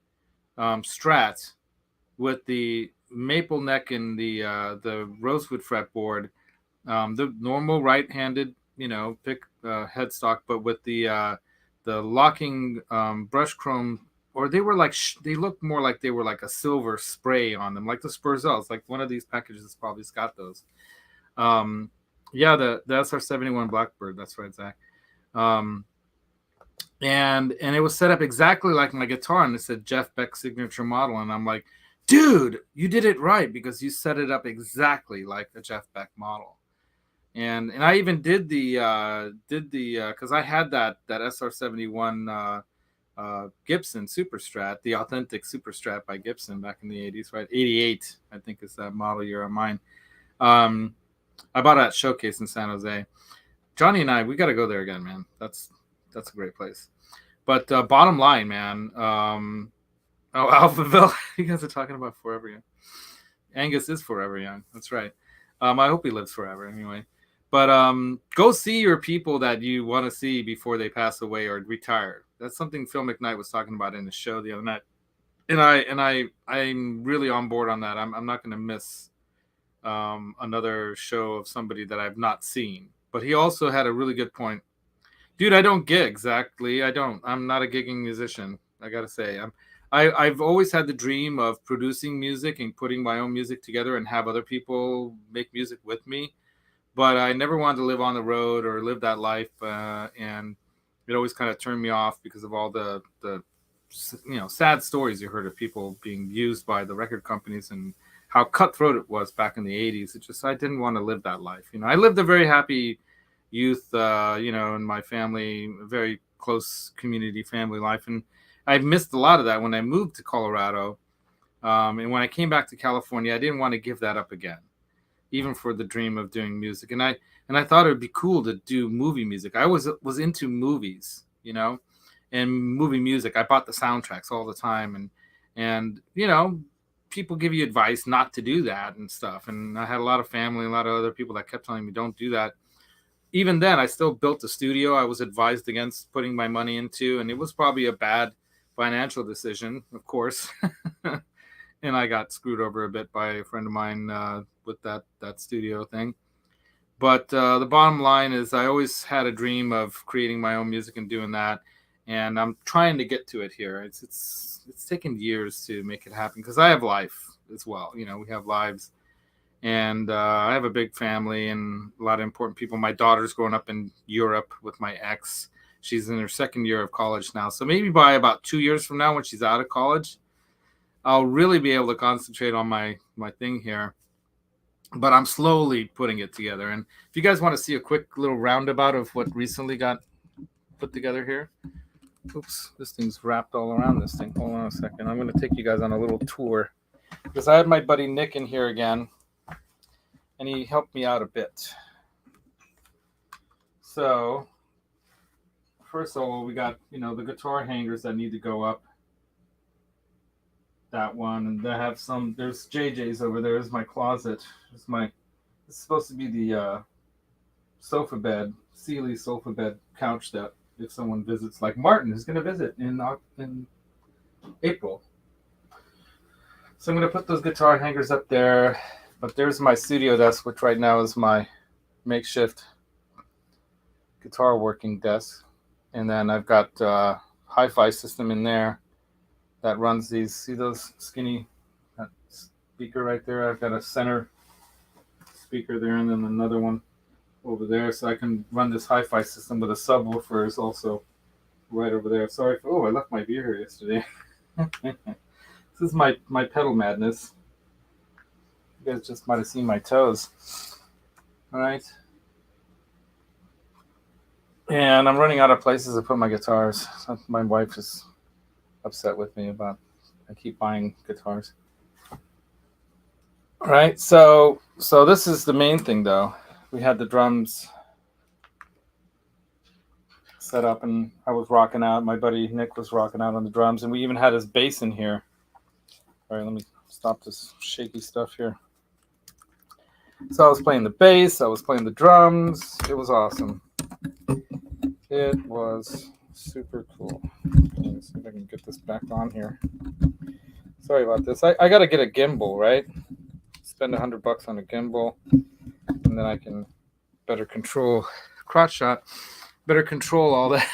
Strat with the maple neck and the rosewood fretboard, the normal right-handed, pick headstock, but with the locking brush chrome, or they were like they looked more like they were like a silver spray on them, like the Spurzels. Like one of these packages has probably got those. Yeah, the SR71 Blackbird. That's right, Zach. And it was set up exactly like my guitar, and it said Jeff Beck signature model, and I'm like, dude, you did it right because you set it up exactly like a Jeff Beck model. And I even did the because I had that SR71 Gibson Super Strat, the authentic Super Strat by Gibson back in the 80s, right? 88, I think is that model year on mine. I bought it at Showcase in San Jose. Johnny and I, we got to go there again, man. That's a great place. But bottom line, man. Alphaville, you guys are talking about Forever Young. Angus is forever young. That's right. I hope he lives forever anyway. But go see your people that you want to see before they pass away or retire. That's something Phil McKnight was talking about in the show the other night. And I'm really on board on that. I'm not going to miss another show of somebody that I've not seen. But he also had a really good point. Dude, I don't gig, exactly. I'm not a gigging musician, I got to say. I've always had the dream of producing music and putting my own music together and have other people make music with me. But I never wanted to live on the road or live that life. And it always kind of turned me off because of all the sad stories you heard of people being used by the record companies and how cutthroat it was back in the 80s. I didn't want to live that life. I lived a very happy youth, in my family, a very close community family life. And I missed a lot of that when I moved to Colorado. And when I came back to California, I didn't want to give that up again, even for the dream of doing music. And I thought it would be cool to do movie music. I was into movies, and movie music. I bought the soundtracks all the time. And people give you advice not to do that and stuff. And I had a lot of family, a lot of other people that kept telling me, don't do that. Even then, I still built a studio I was advised against putting my money into. And it was probably a bad financial decision, of course. And I got screwed over a bit by a friend of mine with that studio thing. But the bottom line is I always had a dream of creating my own music and doing that. And I'm trying to get to it here. It's taken years to make it happen because I have life as well. We have lives. And I have a big family and a lot of important people. My daughter's growing up in Europe with my ex. She's in her second year of college now. So maybe by about 2 years from now when she's out of college, I'll really be able to concentrate on my thing here. but I'm slowly putting it together. And if you guys want to see a quick little roundabout of what recently got put together here, oops, this thing's wrapped all around this thing. Hold on a second. I'm going to take you guys on a little tour because I had my buddy Nick in here again, and he helped me out a bit. So, first of all, we got, the guitar hangers that need to go up. That one, and I have some. There's JJ's over there. Is my closet. It's supposed to be the sofa bed, Sealy sofa bed couch that if someone visits, like Martin is going to visit in April. So I'm going to put those guitar hangers up there. But there's my studio desk, which right now is my makeshift guitar working desk. And then I've got hi-fi system in there that runs these. See those skinny that speaker right there? I've got a center speaker there and then another one over there. So I can run this hi-fi system with a subwoofer is also right over there. Sorry for, I left my beer here yesterday. This is my pedal madness. You guys just might have seen my toes. All right. And I'm running out of places to put my guitars. My wife is upset with me about I keep buying guitars. All right. So this is the main thing, though. We had the drums set up, and I was rocking out. My buddy Nick was rocking out on the drums, and we even had his bass in here. All right, let me stop this shaky stuff here. So I was playing the bass, I was playing the drums. It was awesome. It was super cool. Let's see if I can get this back on here. Sorry about this. I got to get a gimbal, right? Spend $100 on a gimbal, and then I can better control crotch shot, better control all that,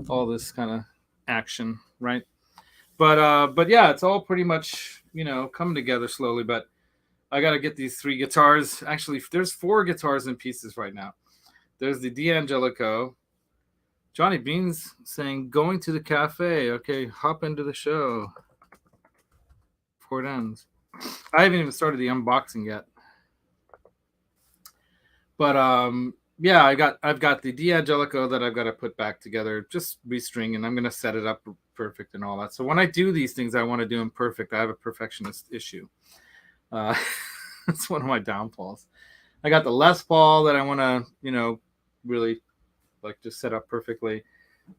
all this kind of action, right? But yeah, it's all pretty much coming together slowly. But I got to get these 3 guitars. Actually, there's 4 guitars in pieces right now. There's the D'Angelico. Johnny Bean's saying, going to the cafe. Okay, hop into the show before it ends. I haven't even started the unboxing yet. But yeah, I've got the D'Angelico that I've got to put back together, just restring, and I'm going to set it up perfect and all that. So when I do these things, I want to do them perfect. I have a perfectionist issue. That's one of my downfalls. I got the Les Paul that I want to, really like just set up perfectly.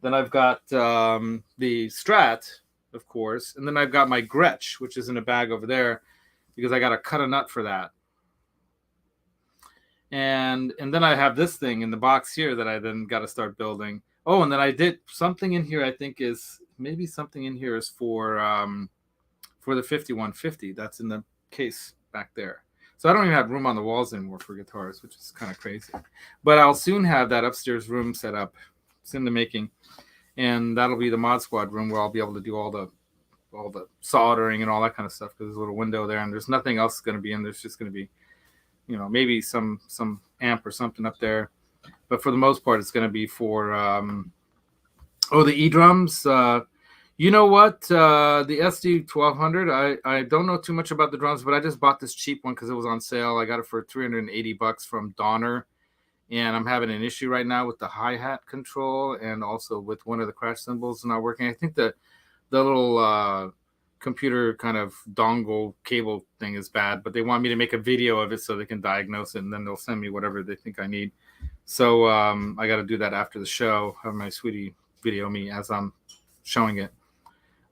Then I've got the Strat, of course, and then I've got my Gretsch, which is in a bag over there because I got to cut a nut for that. And then I have this thing in the box here that I then got to start building. Oh, and then I did something in here. I think is maybe something in here is for the 5150. That's in the case back there. So I don't even have room on the walls anymore for guitars, which is kind of crazy. But I'll soon have that upstairs room set up. It's in the making, and that'll be the Mod Squad room where I'll be able to do all the soldering and all that kind of stuff because there's a little window there, and there's nothing else going to be in. There's just going to be, maybe some amp or something up there, but for the most part, it's going to be for the E drums. You know what? The SD 1200. I don't know too much about the drums, but I just bought this cheap one because it was on sale. I got it for $380 from Donner, and I'm having an issue right now with the hi-hat control and also with one of the crash cymbals not working. I think the little computer kind of dongle cable thing is bad, but they want me to make a video of it so they can diagnose it, and then they'll send me whatever they think I need. So I got to do that after the show. Have my sweetie video me as I'm showing it.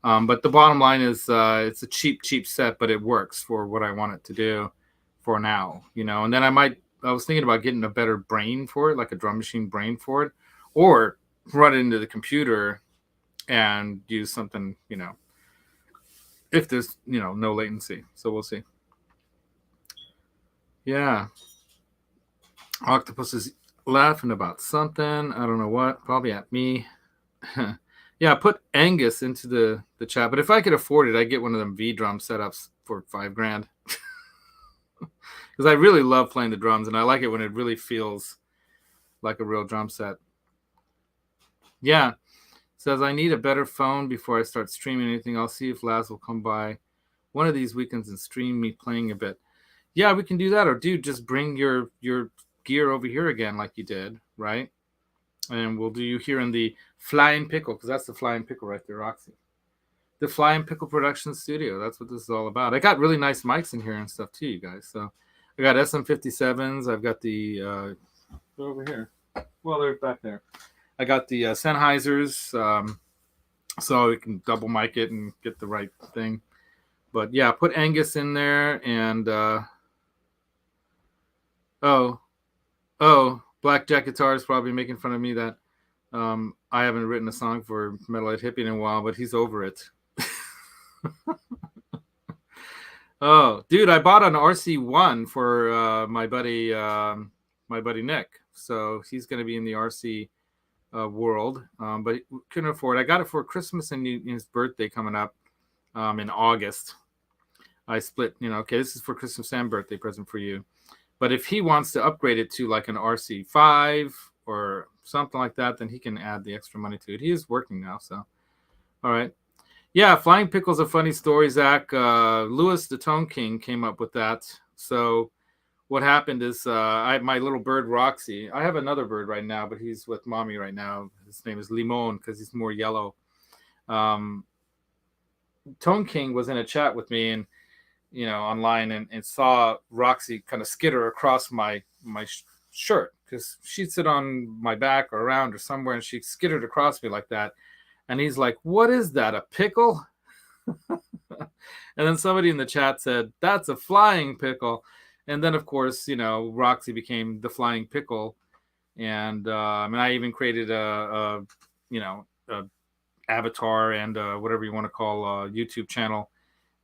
But the bottom line is it's a cheap set, but it works for what I want it to do for now, and then I was thinking about getting a better brain for it, like a drum machine brain for it, or run it into the computer and use something, if there's, no latency. So we'll see. Yeah. Octopus is laughing about something. I don't know what, probably at me. Yeah, put Angus into the chat. But if I could afford it, I'd get one of them V-drum setups for $5,000. Because I really love playing the drums, and I like it when it really feels like a real drum set. Yeah. Says, I need a better phone before I start streaming anything. I'll see if Laz will come by one of these weekends and stream me playing a bit. Yeah, we can do that. Or dude, just bring your gear over here again like you did, right? And we'll do you here in the Flying Pickle, because that's the Flying Pickle right there, Roxy. The Flying Pickle Production Studio. That's what this is all about. I got really nice mics in here and stuff too, you guys. So I got SM57s. I've got the they're over here. Well, they're back there. I got the Sennheisers, so we can double mic it and get the right thing. But yeah, put Angus in there and Blackjack Guitar is probably making fun of me that I haven't written a song for Metalhead Hippie in a while, but he's over it. Oh, dude, I bought an RC1 for my buddy Nick. So he's going to be in the RC world, but couldn't afford it. I got it for Christmas and his birthday coming up in August. I split, okay, this is for Christmas and birthday present for you. But if he wants to upgrade it to like an RC5 or something like that, then he can add the extra money to it. He is working now, so. All right. Yeah, Flying Pickle's a funny story, Zach. Lewis the Tone King came up with that. So what happened is my little bird, Roxy, I have another bird right now, but he's with mommy right now. His name is Limon because he's more yellow. Tone King was in a chat with me and online and saw Roxy kind of skitter across my shirt because she'd sit on my back or around or somewhere and she skittered across me like that. And he's like, what is that, a pickle? And then somebody in the chat said, that's a flying pickle. And then, of course, Roxy became the Flying Pickle. And I even created a avatar and whatever you want to call a YouTube channel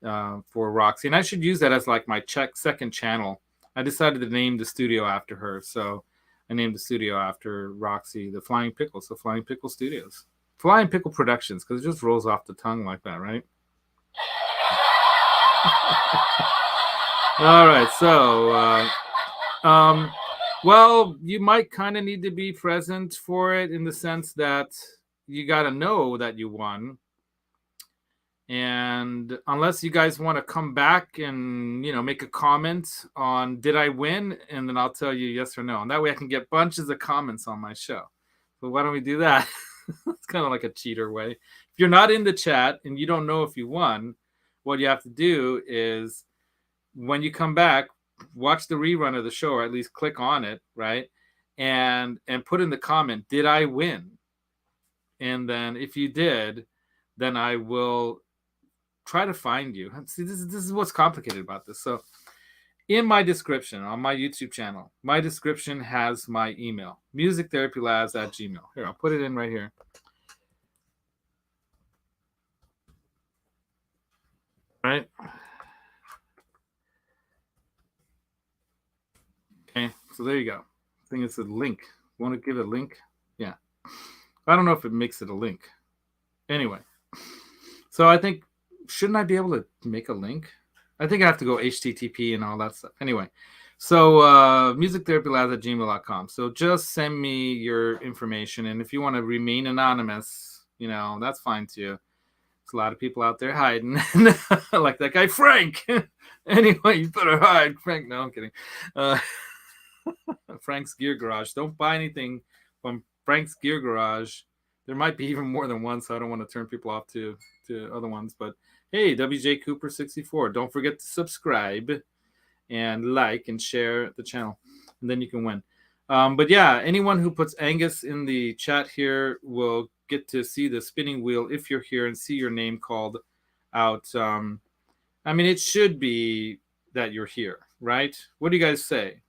for Roxy. And I should use that as like my second channel. I decided to name the studio after her. So I named the studio after Roxy, the Flying Pickle. So Flying Pickle Studios. Flying Pickle Productions, because it just rolls off the tongue like that, right? All right, so, well, you might kind of need to be present for it in the sense that you got to know that you won. And unless you guys want to come back and, make a comment on, did I win? And then I'll tell you yes or no. And that way I can get bunches of comments on my show. So why don't we do that? It's kind of like a cheater way. If you're not in the chat and you don't know if you won, what you have to do is when you come back, watch the rerun of the show, or at least click on it, right? And put in the comment, did I win? And then if you did, then I will try to find you. See, this is what's complicated about this. So in my description on my YouTube channel, my description has my email, musictherapylabs@gmail. Here, I'll put it in right here. All right. Okay, so there you go. I think it's a link. Want to give it a link? Yeah. I don't know if it makes it a link. Anyway, so I think, shouldn't I be able to make a link? I think I have to go HTTP and all that stuff. Anyway, so musictherapylabs@gmail.com. So just send me your information. And if you want to remain anonymous, that's fine too. There's a lot of people out there hiding. Like that guy, Frank. Anyway, you better hide, Frank. No, I'm kidding. Frank's Gear Garage. Don't buy anything from Frank's Gear Garage. There might be even more than one, so I don't want to turn people off to other ones. But hey, WJ Cooper 64. Don't forget to subscribe and like and share the channel, and then you can win. But yeah, anyone who puts Angus in the chat here will get to see the spinning wheel if you're here and see your name called out. It should be that you're here, right? What do you guys say?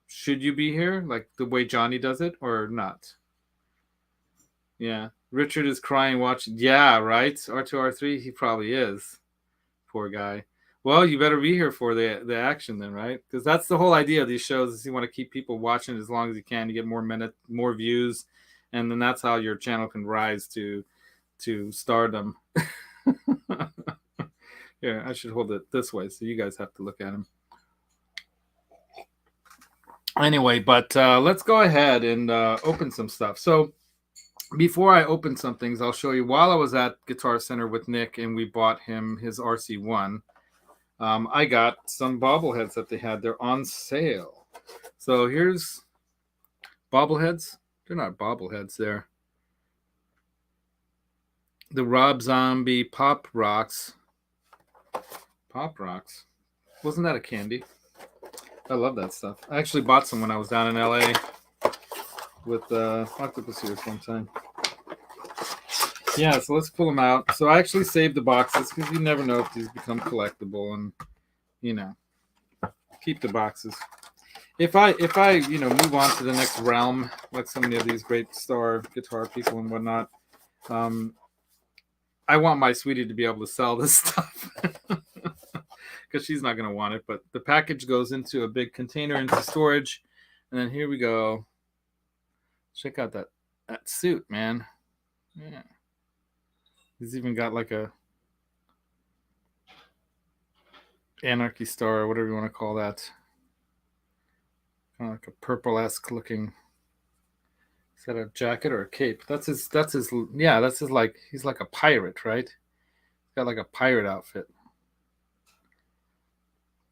Should you be here, like the way Johnny does it, or not? Yeah. Richard is crying watching. Yeah, right? R2, R3, he probably is. Poor guy. Well, you better be here for the action then, right? Because that's the whole idea of these shows is you want to keep people watching as long as you can. You get more views, and then that's how your channel can rise to stardom. Here, I should hold it this way so you guys have to look at him. Anyway, but let's go ahead and open some stuff. So before I open some things, I'll show you. While I was at Guitar Center with Nick and we bought him his RC1, I got some bobbleheads that they had. They're on sale. So here's bobbleheads. They're not bobbleheads. They're the Rob Zombie Pop Rocks. Pop Rocks. Wasn't that a candy? I love that stuff. I actually bought some when I was down in LA with Octopus Ears one time. Yeah, so let's pull them out. So I actually saved the boxes because you never know if these become collectible, and keep the boxes. If I move on to the next realm, like so many of these great star guitar people and whatnot, I want my sweetie to be able to sell this stuff because she's not going to want it. But the package goes into a big container into storage, and then here we go. Check out that suit, man. Yeah. He's even got like a Anarchy Star or whatever you want to call that. Kind of like a purple-esque looking. Is that a jacket or a cape? That's his like, he's like a pirate, right? He's got like a pirate outfit.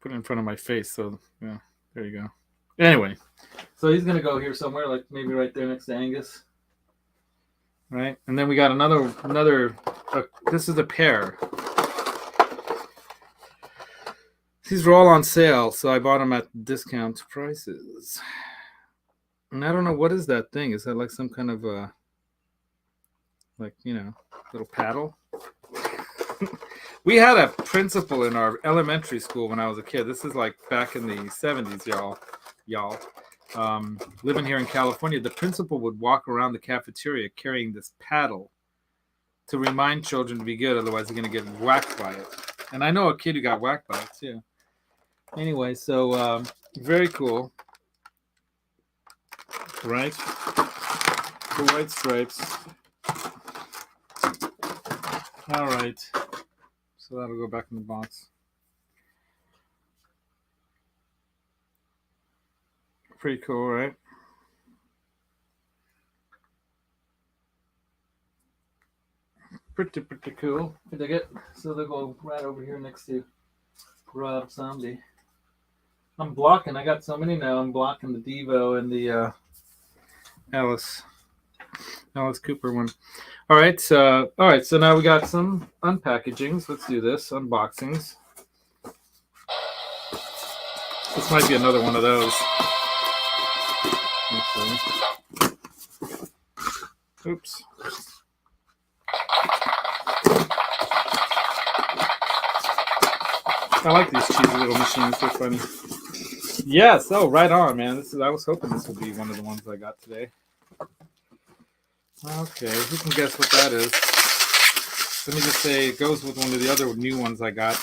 Put it in front of my face, so yeah, there you go. Anyway, so he's gonna go here somewhere, like maybe right there next to Angus. Right? And then we got another this is a pair. These were all on sale, so I bought them at discount prices. And I don't know, what is that thing? Is that like some kind of little paddle? We had a principal in our elementary school when I was a kid. This is like back in the 70s, y'all. Living here in California, the principal would walk around the cafeteria carrying this paddle to remind children to be good, otherwise they're going to get whacked by it. And I know a kid who got whacked by it too. Anyway, so very cool, right? The white stripes. All right, so that'll go back in the box. Pretty cool, right? Pretty cool. I dig it. So they'll go right over here next to Rob Zombie. I'm blocking. I got so many now. I'm blocking the Devo and the Alice Cooper one. All right. So now we got some unpackagings. Let's do this. Unboxings. This might be another one of those. Oops. I like these cheesy little machines. They're funny. Yes. Oh, right on, man. I was hoping this would be one of the ones I got today. Okay. Who can guess what that is? Let me just say it goes with one of the other new ones I got.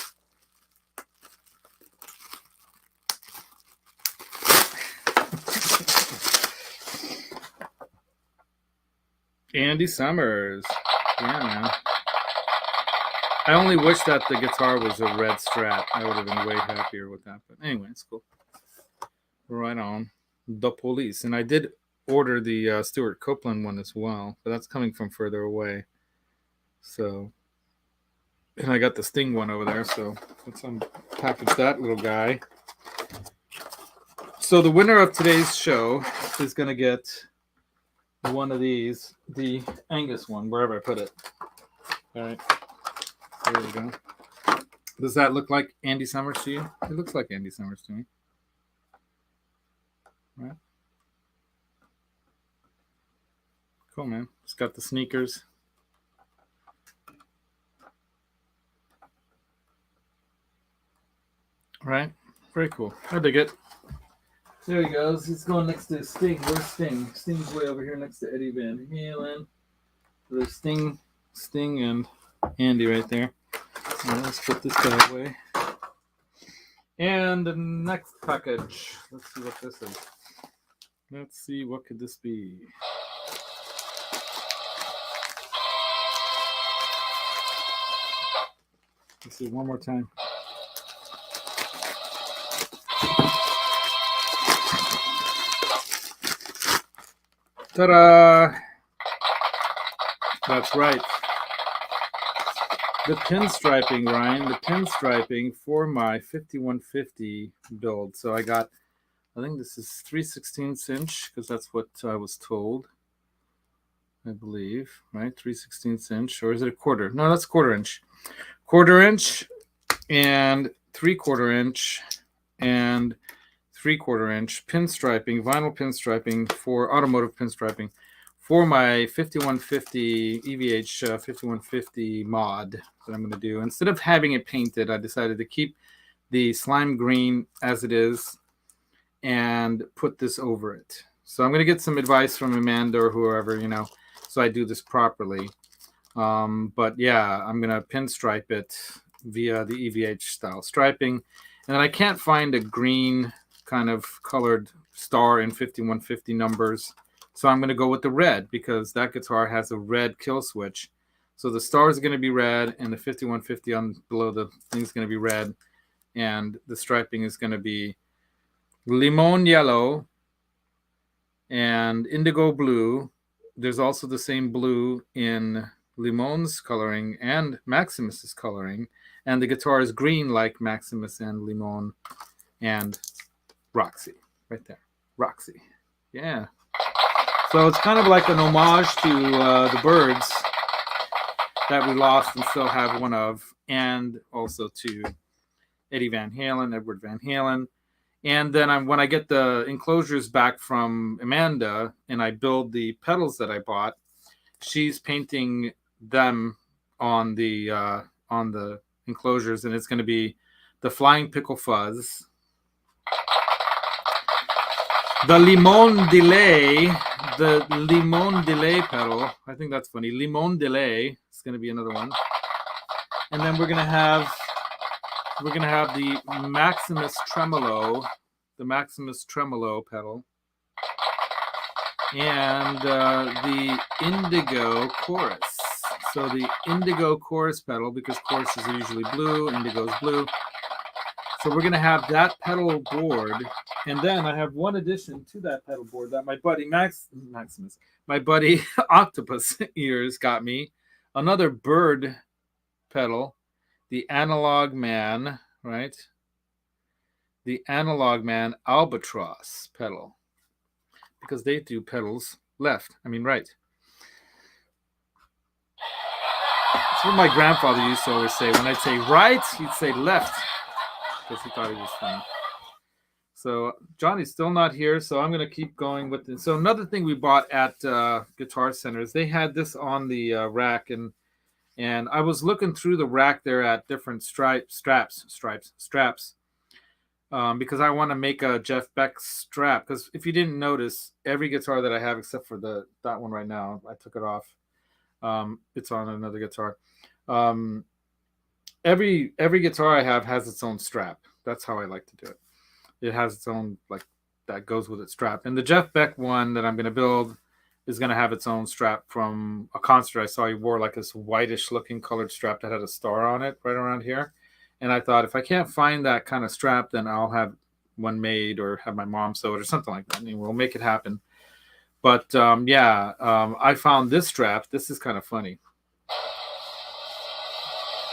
Andy Summers. Yeah, man. I only wish that the guitar was a Red Strat. I would have been way happier with that. But anyway, it's cool. Right on. The Police. And I did order the Stuart Copeland one as well, but that's coming from further away. So, and I got the Sting one over there, so let's unpackage that little guy. So the winner of today's show is going to get one of these, the Angus one, wherever I put it. All right. There we go. Does that look like Andy Summers to you? It looks like Andy Summers to me. Right. Cool, man. It's got the sneakers. Right. Very cool. I dig it. There he goes. He's going next to Sting. Where's Sting? Sting's way over here next to Eddie Van Halen. So there's Sting and Andy right there. Right, let's put this guy away. And the next package. Let's see what this is. Let's see, what could this be? Let's see one more time. Ta-da! That's right. The pinstriping, Ryan, the pinstriping for my 5150 build. So I got, I think this is 3/16 inch, because that's what I was told, I believe, right? 3/16 inch, or is it a quarter? No, that's quarter inch. Quarter inch and 3/4 inch and 3/4 inch pinstriping, vinyl pinstriping for automotive pinstriping for my 5150 EVH 5150 mod that I'm going to do. Instead of having it painted, I decided to keep the slime green as it is and put this over it. So I'm going to get some advice from Amanda or whoever, you know, so I do this properly. But yeah, I'm going to pinstripe it via the EVH style striping. And then I can't find a green kind of colored star in 5150 numbers. So I'm going to go with the red, because that guitar has a red kill switch. So the star is going to be red, and the 5150 on below the thing is going to be red. And the striping is going to be limon yellow and indigo blue. There's also the same blue in Limon's coloring and Maximus's coloring. And the guitar is green like Maximus and Limon and Roxy. Right there. Roxy. Yeah. So it's kind of like an homage to the Birds that we lost and still have one of, and also to Eddie Van Halen, Edward Van Halen. And then when I get the enclosures back from Amanda and I build the pedals that I bought, she's painting them on the enclosures, and it's going to be the Flying Pickle Fuzz, the Limon Delay pedal. I think that's funny. Limon Delay is going to be another one. And then we're going to have the Maximus Tremolo pedal, and the Indigo Chorus. So the Indigo Chorus pedal, because choruses are usually blue, Indigo's blue. So we're going to have that pedal board. And then I have one addition to that pedal board that my buddy Maximus, my buddy Octopus Ears got me. Another bird pedal, the Analog Man, right? The Analog Man Albatross pedal. Because they do pedals right. That's what my grandfather used to always say. When I'd say right, he'd say left, because he thought it was funny. So Johnny's still not here, so I'm going to keep going with it. So another thing we bought at Guitar Center is they had this on the rack, and I was looking through the rack there at different straps, because I want to make a Jeff Beck strap. Because if you didn't notice, every guitar that I have, except for that one right now, I took it off. It's on another guitar. Every guitar I have has its own strap. That's how I like to do it. It has its own, like, that goes with its strap. And the Jeff Beck one that I'm going to build is going to have its own strap from a concert I saw. He wore like this whitish looking colored strap that had a star on it right around here. And I thought, if I can't find that kind of strap, then I'll have one made or have my mom sew it or something like that. And we'll make it happen. But I found this strap. This is kind of funny.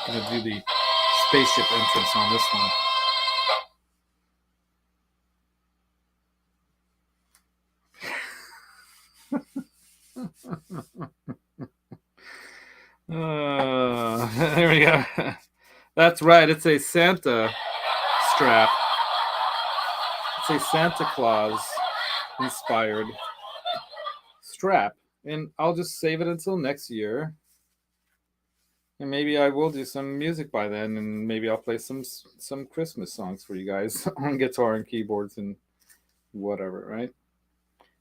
I'm going to do the spaceship entrance on this one. There we go. That's right. It's a Santa strap. It's a Santa Claus inspired strap. And I'll just save it until next year. And maybe I will do some music by then, and maybe I'll play some Christmas songs for you guys on guitar and keyboards and whatever, right?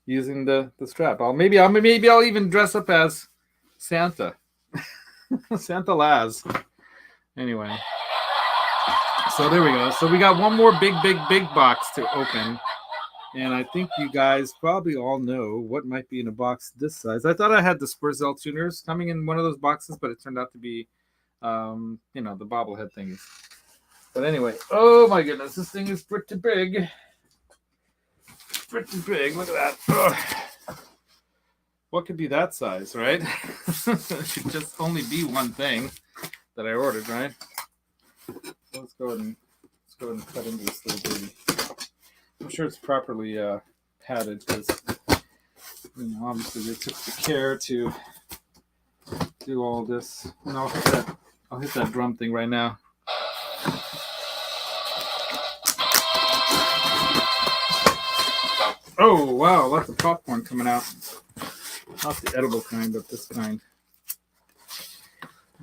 Using the strap. Maybe I'll even dress up as Santa. Santa Laz. Anyway. So there we go. So we got one more big box to open. And I think you guys probably all know what might be in a box this size. I thought I had the Spurzel tuners coming in one of those boxes, but it turned out to be, the bobblehead things. But anyway, oh my goodness, this thing is pretty big. Pretty big. Look at that. Ugh. What could be that size, right? It should just only be one thing that I ordered, right? Let's go ahead and cut into this little baby. I'm sure it's properly padded because, you know, obviously they took the care to do all this. And I'll hit that drum thing right now. Oh wow, lots of popcorn coming out. Not the edible kind, but this kind.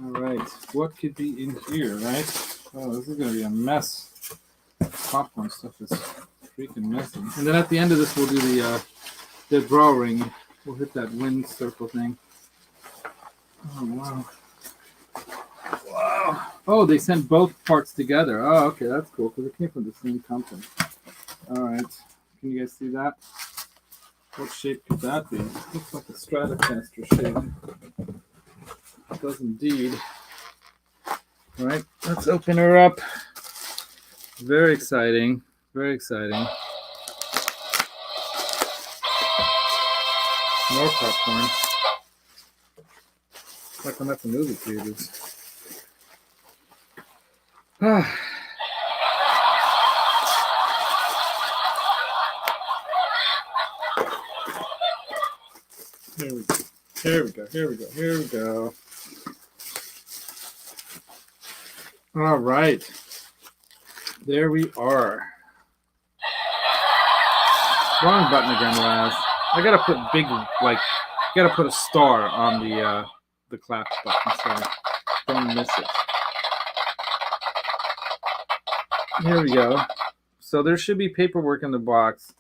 All right, what could be in here, right? Oh, this is gonna be a mess. Popcorn stuff is freaking messy. And then at the end of this, we'll do the draw ring. We'll hit that wind circle thing. Oh wow! Wow! Oh, they sent both parts together. Oh, okay, that's cool because it came from the same company. All right, can you guys see that? What shape could that be? Looks like a Stratocaster shape. It does indeed. All right, let's open her up. Very exciting. Very exciting. More popcorn. It's like I'm at the movie theaters. Here we go. Here we go. Here we go. Here we go. All right. There we are. Wrong button again, Laz. I gotta put gotta put a star on the clap button, so don't miss it. Here we go. So there should be paperwork in the box.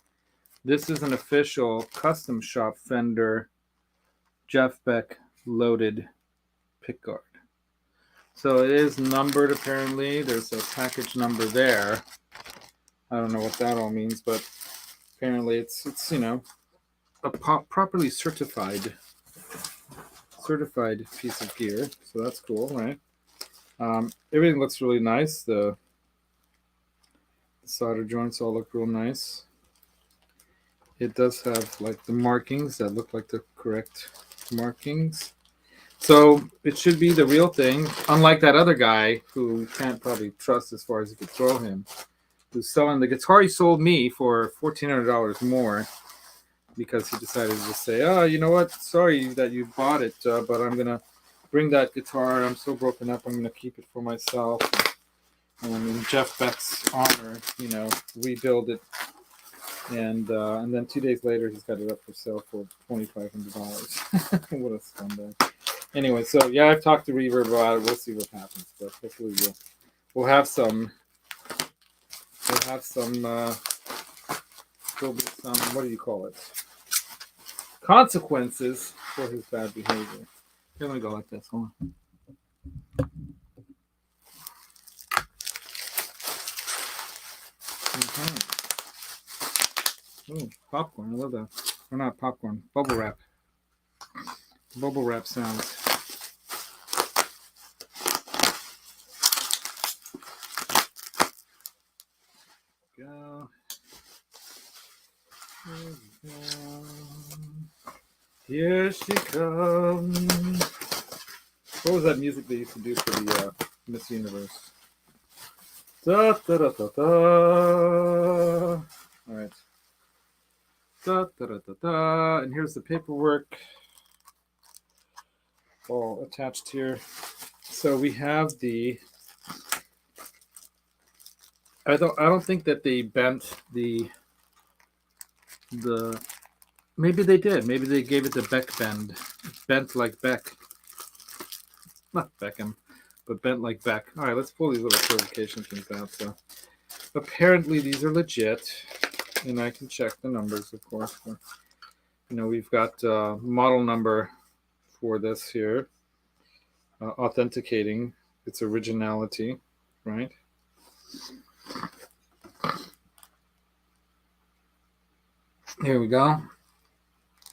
This is an official custom shop Fender Jeff Beck loaded pickguard. So it is numbered apparently. There's a package number there. I don't know what that all means, but apparently it's you know, a properly certified piece of gear. So that's cool, right? Everything looks really nice. The solder joints all look real nice. It does have like the markings that look like the correct markings. So it should be the real thing, unlike that other guy who can't probably trust as far as you could throw him, who's selling the guitar he sold me for $1,400 more because he decided to say, oh, you know what, sorry that you bought it, but I'm going to bring that guitar. I'm so broken up, I'm going to keep it for myself. And in Jeff Beck's honor, you know, rebuild it. And then 2 days later, he's got it up for sale for $2,500. What a scumbag. Anyway, so yeah, I've talked to Reverb about it. We'll see what happens, but hopefully we'll have some. There'll be some. What do you call it? Consequences for his bad behavior. Here, let me go like this. Hold on. Oh, popcorn. I love that. Or not popcorn. Bubble wrap. Bubble wrap sounds. Go. Here she comes. What was that music they used to do for the Miss Universe? Da, da, da, da, da. All right. Da, da, da, da, da. And here's the paperwork all attached here. So we have the. I don't think that they bent the. Maybe they did. Maybe they gave it the Beck bend. Bent like Beck. Not Beckham, but bent like Beck. All right, let's pull these little certification things out. So apparently these are legit, and I can check the numbers, of course. But, you know, we've got model number for this here, authenticating its originality, right? Here we go.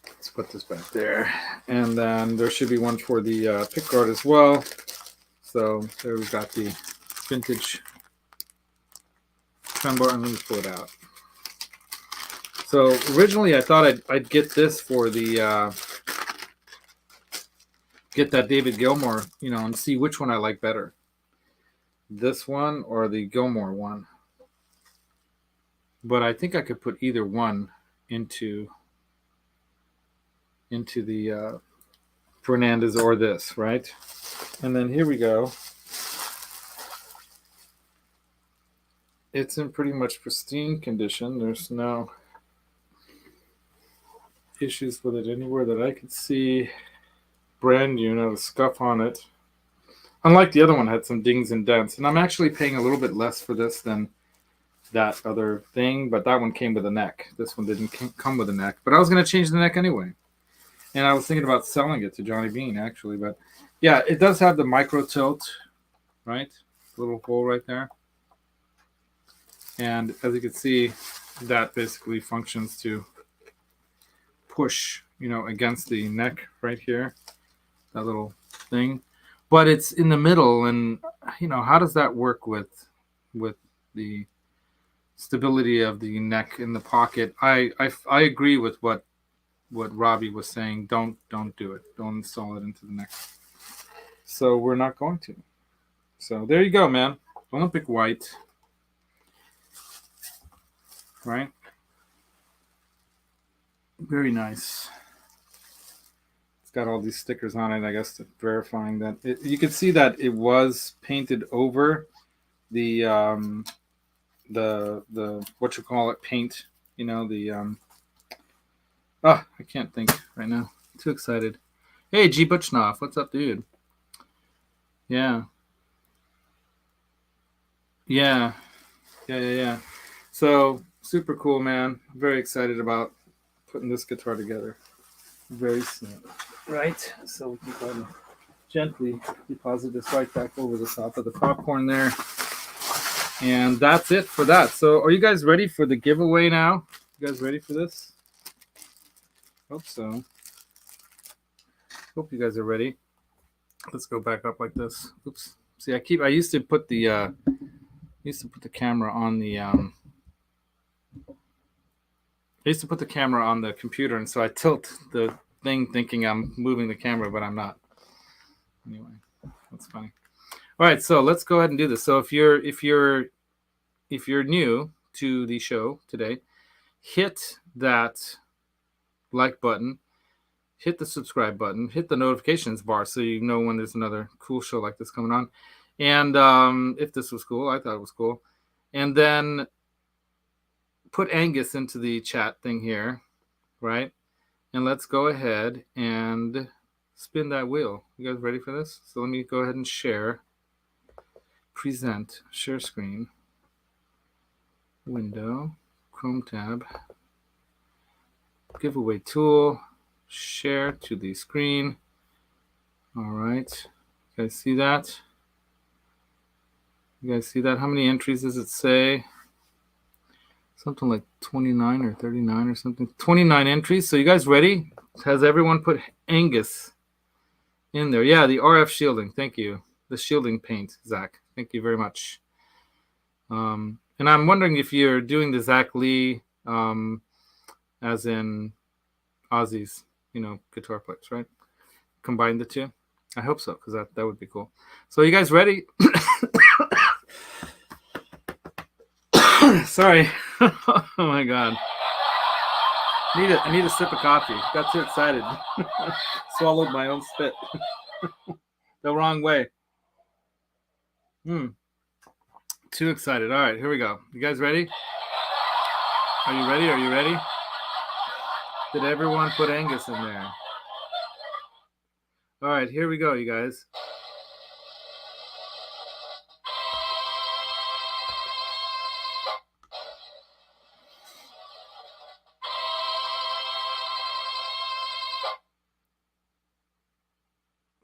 Let's put this back there. And then there should be one for the pickguard as well. So there we've got the vintage trembar, and let me pull it out. So originally I thought I'd get this for the get that David Gilmour, you know, and see which one I like better. This one or the Gilmour one. But I think I could put either one into the Fernandez or this, right? And then here we go. It's in pretty much pristine condition. There's no issues with it anywhere that I could see. Brand new, not a scuff on it. Unlike the other one, had some dings and dents. And I'm actually paying a little bit less for this than that other thing, but that one came with a neck. This one didn't come with a neck, but I was going to change the neck anyway. And I was thinking about selling it to Johnny Bean, actually. But yeah, it does have the micro tilt, right? Little hole right there. And as you can see, that basically functions to push, you know, against the neck right here, that little thing. But it's in the middle, and, you know, how does that work with the stability of the neck in the pocket? I agree with what Robbie was saying. Don't do it. Don't install it into the neck. So we're not going to. So there you go, man. Olympic white. Right? Very nice. It's got all these stickers on it, I guess, verifying that you can see that it was painted over the what you call it, paint, you know, the I can't think right now. Too excited. Hey, G Butchnoff, what's up, dude? Yeah. So super cool, man. Very excited about putting this guitar together. Very soon, right? So we can kind of gently deposit this right back over the top of the popcorn there. And that's it for that. So are you guys ready for the giveaway now? You guys ready for this? Hope so. Hope you guys are ready. Let's go back up like this. Oops. See, I used to put the camera on the I used to put the camera on the computer, and so I tilt the thing thinking I'm moving the camera, but I'm not. Anyway, that's funny. All right, so let's go ahead and do this. So if you're new to the show today, hit that like button, hit the subscribe button, hit the notifications bar so you know when there's another cool show like this coming on. And if this was cool, I thought it was cool. And then put Angus into the chat thing here, right? And let's go ahead and spin that wheel. You guys ready for this? So let me go ahead and share. Present, share screen, window, Chrome tab, giveaway tool, share to the screen. All right. You guys see that? You guys see that? How many entries does it say? Something like 29 or 39 or something. 29 entries. So you guys ready? Has everyone put Angus in there? Yeah, the RF shielding. Thank you. The shielding paint, Zach. Thank you very much. And I'm wondering if you're doing the Zach Lee, as in Ozzy's, you know, guitar players, right? Combine the two. I hope so, because that would be cool. So you guys ready? Sorry. Oh my God. I need a sip of coffee. Got too excited. Swallowed my own spit. The wrong way. Too excited. All right, here we go. You guys ready? Are you ready? Are you ready? Did everyone put Angus in there? All right, here we go, you guys.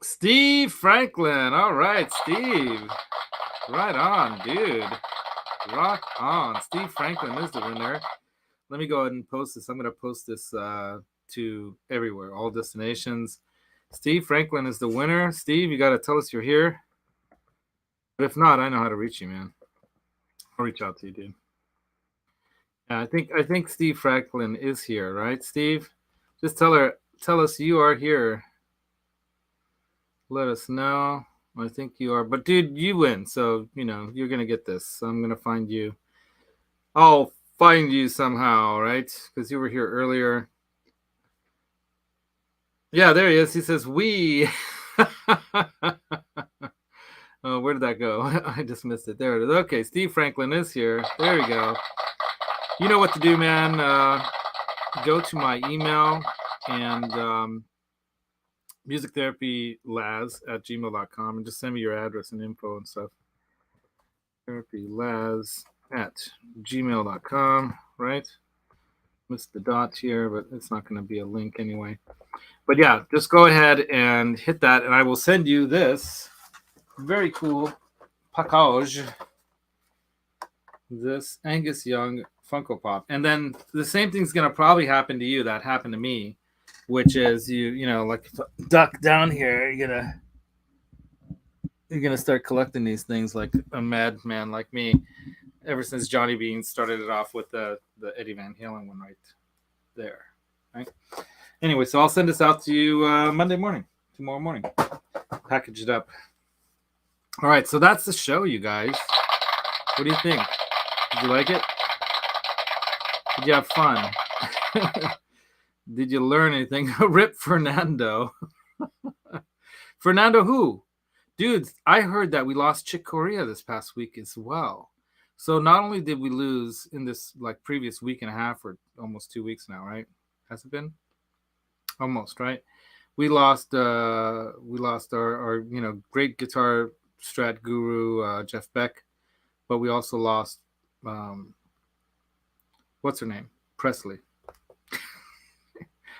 Steve Franklin. All right, Steve. Right on, dude. Rock on. Steve Franklin is the winner. Let me go ahead and post this. I'm going to post this to everywhere, all destinations. Steve Franklin is the winner. Steve, you got to tell us you're here. But if not, I know how to reach you, man. I'll reach out to you, dude. Yeah, I think Steve Franklin is here, right, Steve? Just tell us you are here. let us know. I think you are. But, dude, you win. So, you know, you're going to get this. So I'm going to find you. I'll find you somehow, right? Because you were here earlier. Yeah, there he is. He says, we. Oh, where did that go? I just missed it. There it is. Okay, Steve Franklin is here. There we go. You know what to do, man. Go to my email and musictherapylaz@gmail.com and just send me your address and info and stuff. Therapylaz@gmail.com, right? Missed the dot here, but it's not going to be a link anyway. But yeah, just go ahead and hit that, and I will send you this very cool package. This Angus Young Funko Pop. And then the same thing's going to probably happen to you that happened to me, which is you know, like duck down here, you're gonna start collecting these things like a madman like me. Ever since Johnny Bean started it off with the Eddie Van Halen one right there. Right. Anyway, so I'll send this out to you Monday morning, tomorrow morning. Package it up. All right, so that's the show, you guys. What do you think? Did you like it? Did you have fun? Did you learn anything? Rip Fernando. Fernando who? Dude, I heard that we lost Chick Corea this past week as well. So not only did we lose in this like previous week and a half or almost 2 weeks now, right? Has it been? Almost, right? We lost our you know, great guitar strat guru Jeff Beck, but we also lost what's her name? Presley.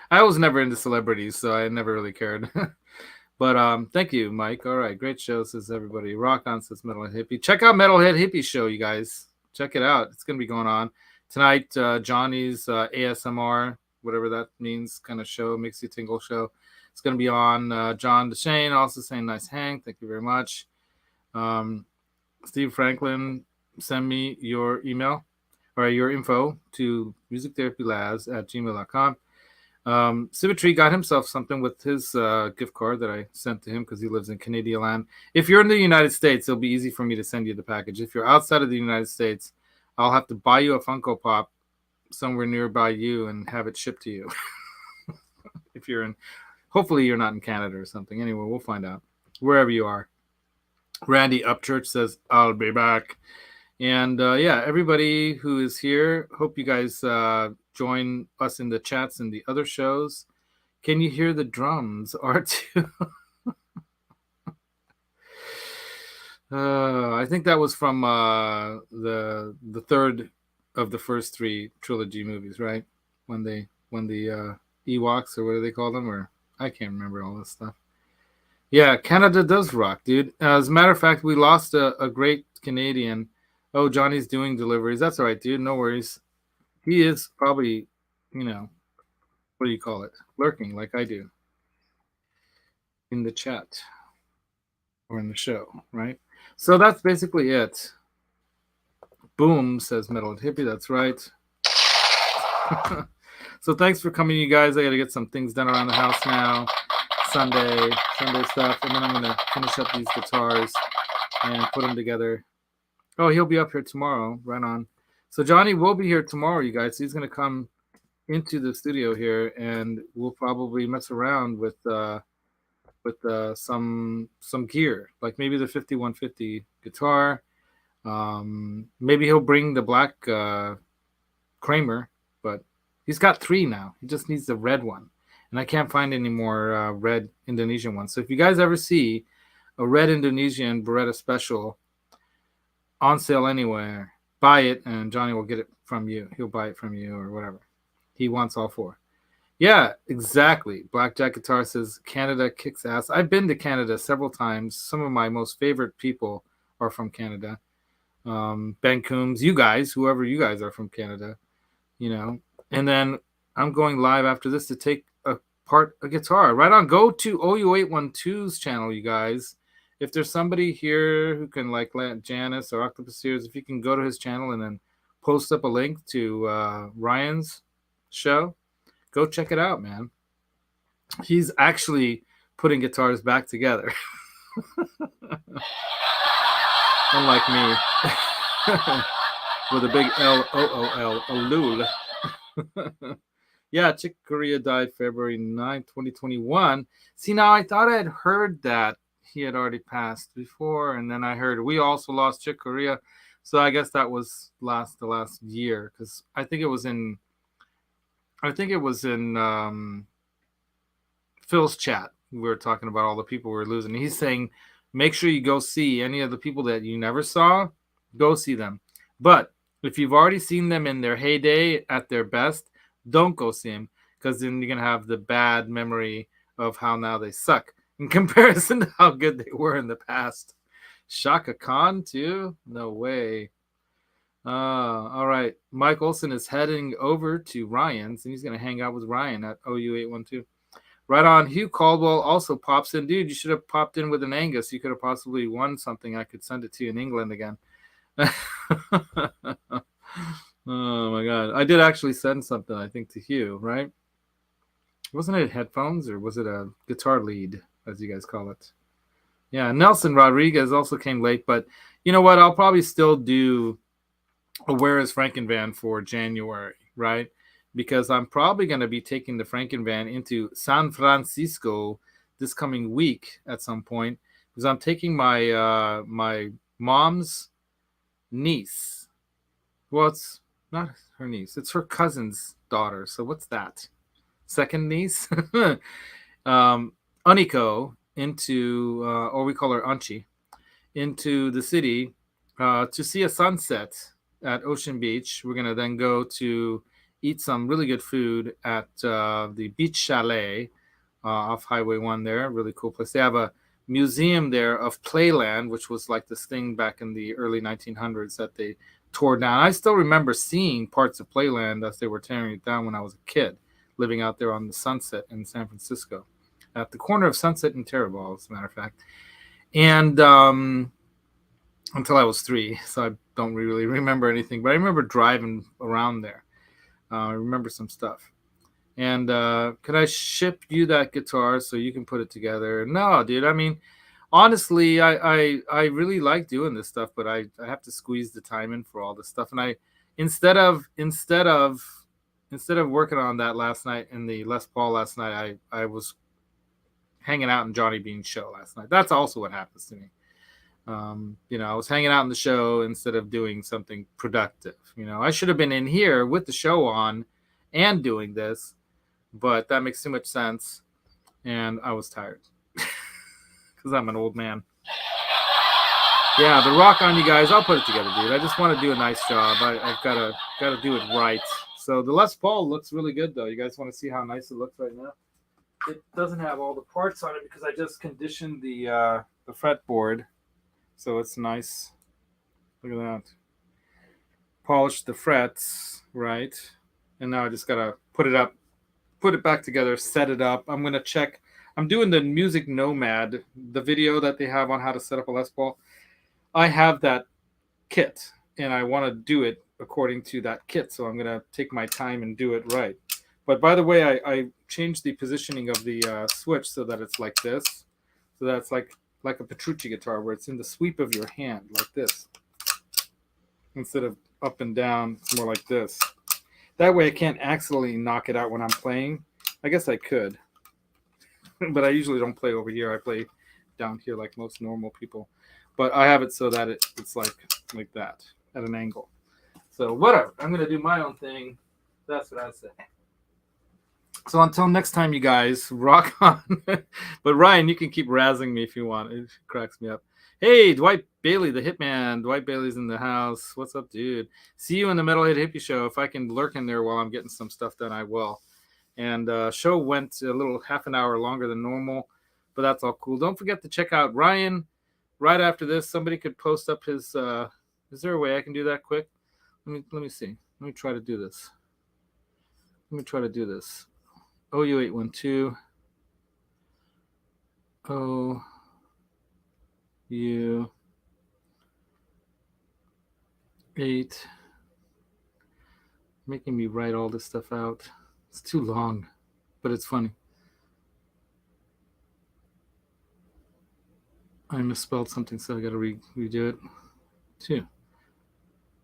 I was never into celebrities, so I never really cared. But thank you, Mike. All right, great show, says everybody. Rock on, says Metalhead Hippie. Check out Metalhead Hippie show, you guys. Check it out. It's going to be going on tonight. Johnny's ASMR, whatever that means, kind of show, makes you tingle show. It's going to be on. John DeShane also saying nice hang. Thank you very much. Steve Franklin, send me your email or your info to musictherapylaz@gmail.com. Symmetry got himself something with his gift card that I sent to him because he lives in Canadian land. If you're in the United States, it'll be easy for me to send you the package. If you're outside of the United States, I'll have to buy you a Funko Pop somewhere nearby you and have it shipped to you. If you're in, hopefully you're not in Canada or something. Anyway, we'll find out wherever you are. Randy Upchurch says, I'll be back. And yeah, everybody who is here, hope you guys join us in the chats and the other shows. Can you hear the drums, R2? I think that was from the third of the first three trilogy movies, right? When the Ewoks, or what do they call them? Or I can't remember all this stuff. Yeah, Canada does rock, dude. As a matter of fact, we lost a great Canadian. Oh, Johnny's doing deliveries. That's all right, dude. No worries. He is probably, you know, what do you call it? Lurking like I do in the chat or in the show, right? So that's basically it. Boom, says Metal Hippie. That's right. So thanks for coming, you guys. I got to get some things done around the house now. Sunday stuff. And then I'm going to finish up these guitars and put them together. Oh, he'll be up here tomorrow. Right on. So Johnny will be here tomorrow, you guys. He's going to come into the studio here, and we'll probably mess around with some gear, like maybe the 5150 guitar. Maybe he'll bring the black Kramer, but he's got 3 now. He just needs the red one, and I can't find any more red Indonesian ones. So if you guys ever see a red Indonesian Beretta Special on sale anywhere, buy it, and Johnny will get it from you. He'll buy it from you or whatever. He wants all 4. Yeah, exactly. Blackjack Guitar says Canada kicks ass. I've been to Canada several times. Some of my most favorite people are from Canada. Ben Coombs, you guys, whoever you guys are from Canada, you know. And then I'm going live after this to take apart a guitar. Right on. Go to OU812's channel, you guys. If there's somebody here who can, like Janice or Octopus Sears, if you can go to his channel and then post up a link to Ryan's show, go check it out, man. He's actually putting guitars back together. Unlike me. With a big L-O-O-L, Lul. Yeah, Chick Corea died February 9th, 2021. See, now I thought I had heard that he had already passed before, and then I heard we also lost Chick Corea. So I guess that was the last year, because I think it was in Phil's chat. We were talking about all the people we were losing. He's saying, make sure you go see any of the people that you never saw. Go see them. But if you've already seen them in their heyday at their best, don't go see them, because then you're going to have the bad memory of how now they suck in comparison to how good they were in the past. Shaka Khan, too? No way. All right. Mike Olson is heading over to Ryan's, and he's going to hang out with Ryan at OU812. Right on. Hugh Caldwell also pops in. Dude, you should have popped in with an Angus. You could have possibly won something. I could send it to you in England again. Oh my God. I did actually send something, I think, to Hugh, right? Wasn't it headphones, or was it a guitar lead, as you guys call it? Yeah, Nelson Rodriguez also came late, but you know what? I'll probably still do a Where is Frankenvan for January, right? Because I'm probably going to be taking the Frankenvan into San Francisco this coming week at some point, because I'm taking my my mom's niece. Well, it's not her niece. It's her cousin's daughter. So what's that? Second niece? Uniko into, or we call her Unchi, into the city to see a sunset at Ocean Beach. We're going to then go to eat some really good food at the Beach Chalet off Highway 1 there. Really cool place. They have a museum there of Playland, which was like this thing back in the early 1900s that they tore down. I still remember seeing parts of Playland as they were tearing it down when I was a kid, living out there on the Sunset in San Francisco, at the corner of Sunset and Terrebonne, as a matter of fact. And until I was 3, so I don't really remember anything, but I remember driving around there. I remember some stuff. And could I ship you that guitar so you can put it together? No, dude. I mean, honestly, I really like doing this stuff, but I have to squeeze the time in for all this stuff. And I instead of working on that last night in the Les Paul last night, I was hanging out in Johnny Bean's show last night. That's also what happens to me. I was hanging out in the show instead of doing something productive. I should have been in here with the show on and doing this, but that makes too much sense. And I was tired because I'm an old man. Yeah, the rock on you guys. I'll put it together, dude. I just want to do a nice job. I've got to do it right. So the Les Paul looks really good, though. You guys want to see how nice it looks right now? It doesn't have all the parts on it because I just conditioned the fretboard. So it's nice. Look at that. Polished the frets, right? And now I just got to put it back together, set it up. I'm going to check. I'm doing the Music Nomad, the video that they have on how to set up a Les Paul. I have that kit, and I want to do it according to that kit. So I'm going to take my time and do it right. But by the way, I changed the positioning of the switch so that it's like this. So that's like a Petrucci guitar, where it's in the sweep of your hand, like this. Instead of up and down, it's more like this. That way I can't accidentally knock it out when I'm playing. I guess I could. But I usually don't play over here. I play down here like most normal people. But I have it so that it's like that, at an angle. So whatever. I'm going to do my own thing. That's what I say. So until next time, you guys, rock on. But Ryan, you can keep razzing me if you want. It cracks me up. Hey, Dwight Bailey, the Hitman. Dwight Bailey's in the house. What's up, dude? See you in the Metalhead Hippie Show. If I can lurk in there while I'm getting some stuff done, I will. And show went a little half an hour longer than normal, but that's all cool. Don't forget to check out Ryan right after this. Somebody could post up his. Is there a way I can do that quick? Let me see. Let me try to do this. OU812. OU8. Making me write all this stuff out. It's too long, but it's funny. I misspelled something, so I got to redo it. 2.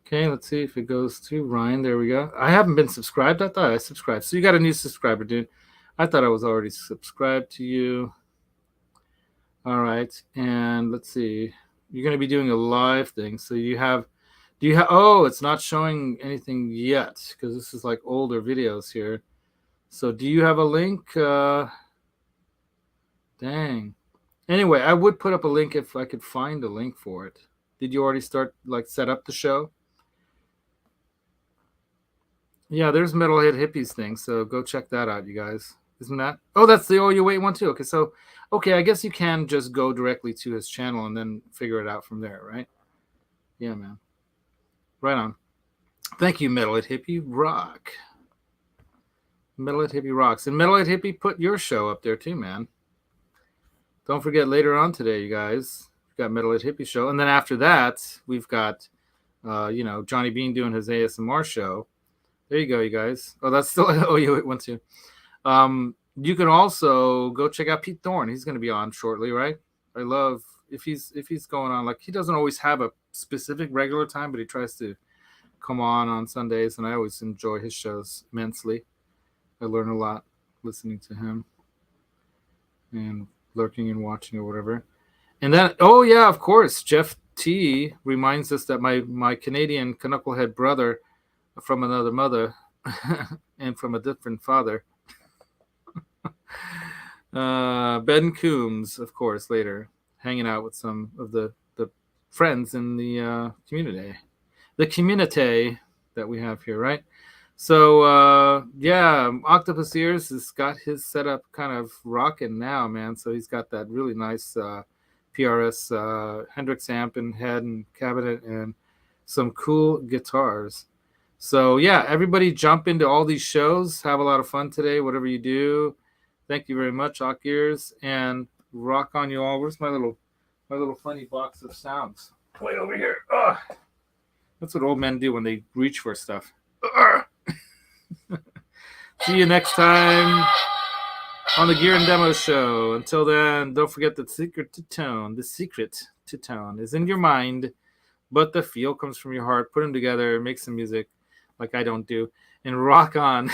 Okay, let's see if it goes to Ryan. There we go. I haven't been subscribed. I thought I subscribed. So you got a new subscriber, dude. I thought I was already subscribed to you. All right, and let's see. You're going to be doing a live thing. So you have, do you have, oh, it's not showing anything yet because this is like older videos here. So do you have a link? Dang. Anyway, I would put up a link if I could find a link for it. Did you already start, like, set up the show? Yeah, there's Metalhead Hippies thing, so go check that out, you guys. Isn't that? Oh, that's the Oh You Wait one too. Okay, so, okay, I guess you can just go directly to his channel and then figure it out from there, right? Yeah, man. Right on. Thank you, Metalhead Hippie. Rock. Metalhead Hippie rocks. And Metalhead Hippie, put your show up there too, man. Don't forget later on today, you guys, we've got Metalhead Hippie show. And then after that, we've got, Johnny Bean doing his ASMR show. There you go, you guys. Oh, that's still Oh You Wait one too. You can also go check out Pete Thorne. He's going to be on shortly, right? I love if he's going on. Like, he doesn't always have a specific regular time, but he tries to come on Sundays, and I always enjoy his shows immensely. I learn a lot listening to him and lurking and watching or whatever. And then, oh yeah, of course, Jeff T reminds us that my Canadian knucklehead brother from another mother and from a different father, Ben Coombs, of course, later hanging out with some of the friends in the community that we have here, right? So yeah, Octopus Ears has got his setup kind of rocking now, man. So he's got that really nice PRS Hendrix amp and head and cabinet and some cool guitars. So yeah, everybody jump into all these shows. Have a lot of fun today, whatever you do. Thank you very much, Ock Ears, and rock on you all. Where's my little funny box of sounds? Way over here. Ugh. That's what old men do when they reach for stuff. See you next time on the Gear and Demo Show. Until then, don't forget the secret to tone is in your mind, but the feel comes from your heart. Put them together, make some music like I don't do, and rock on.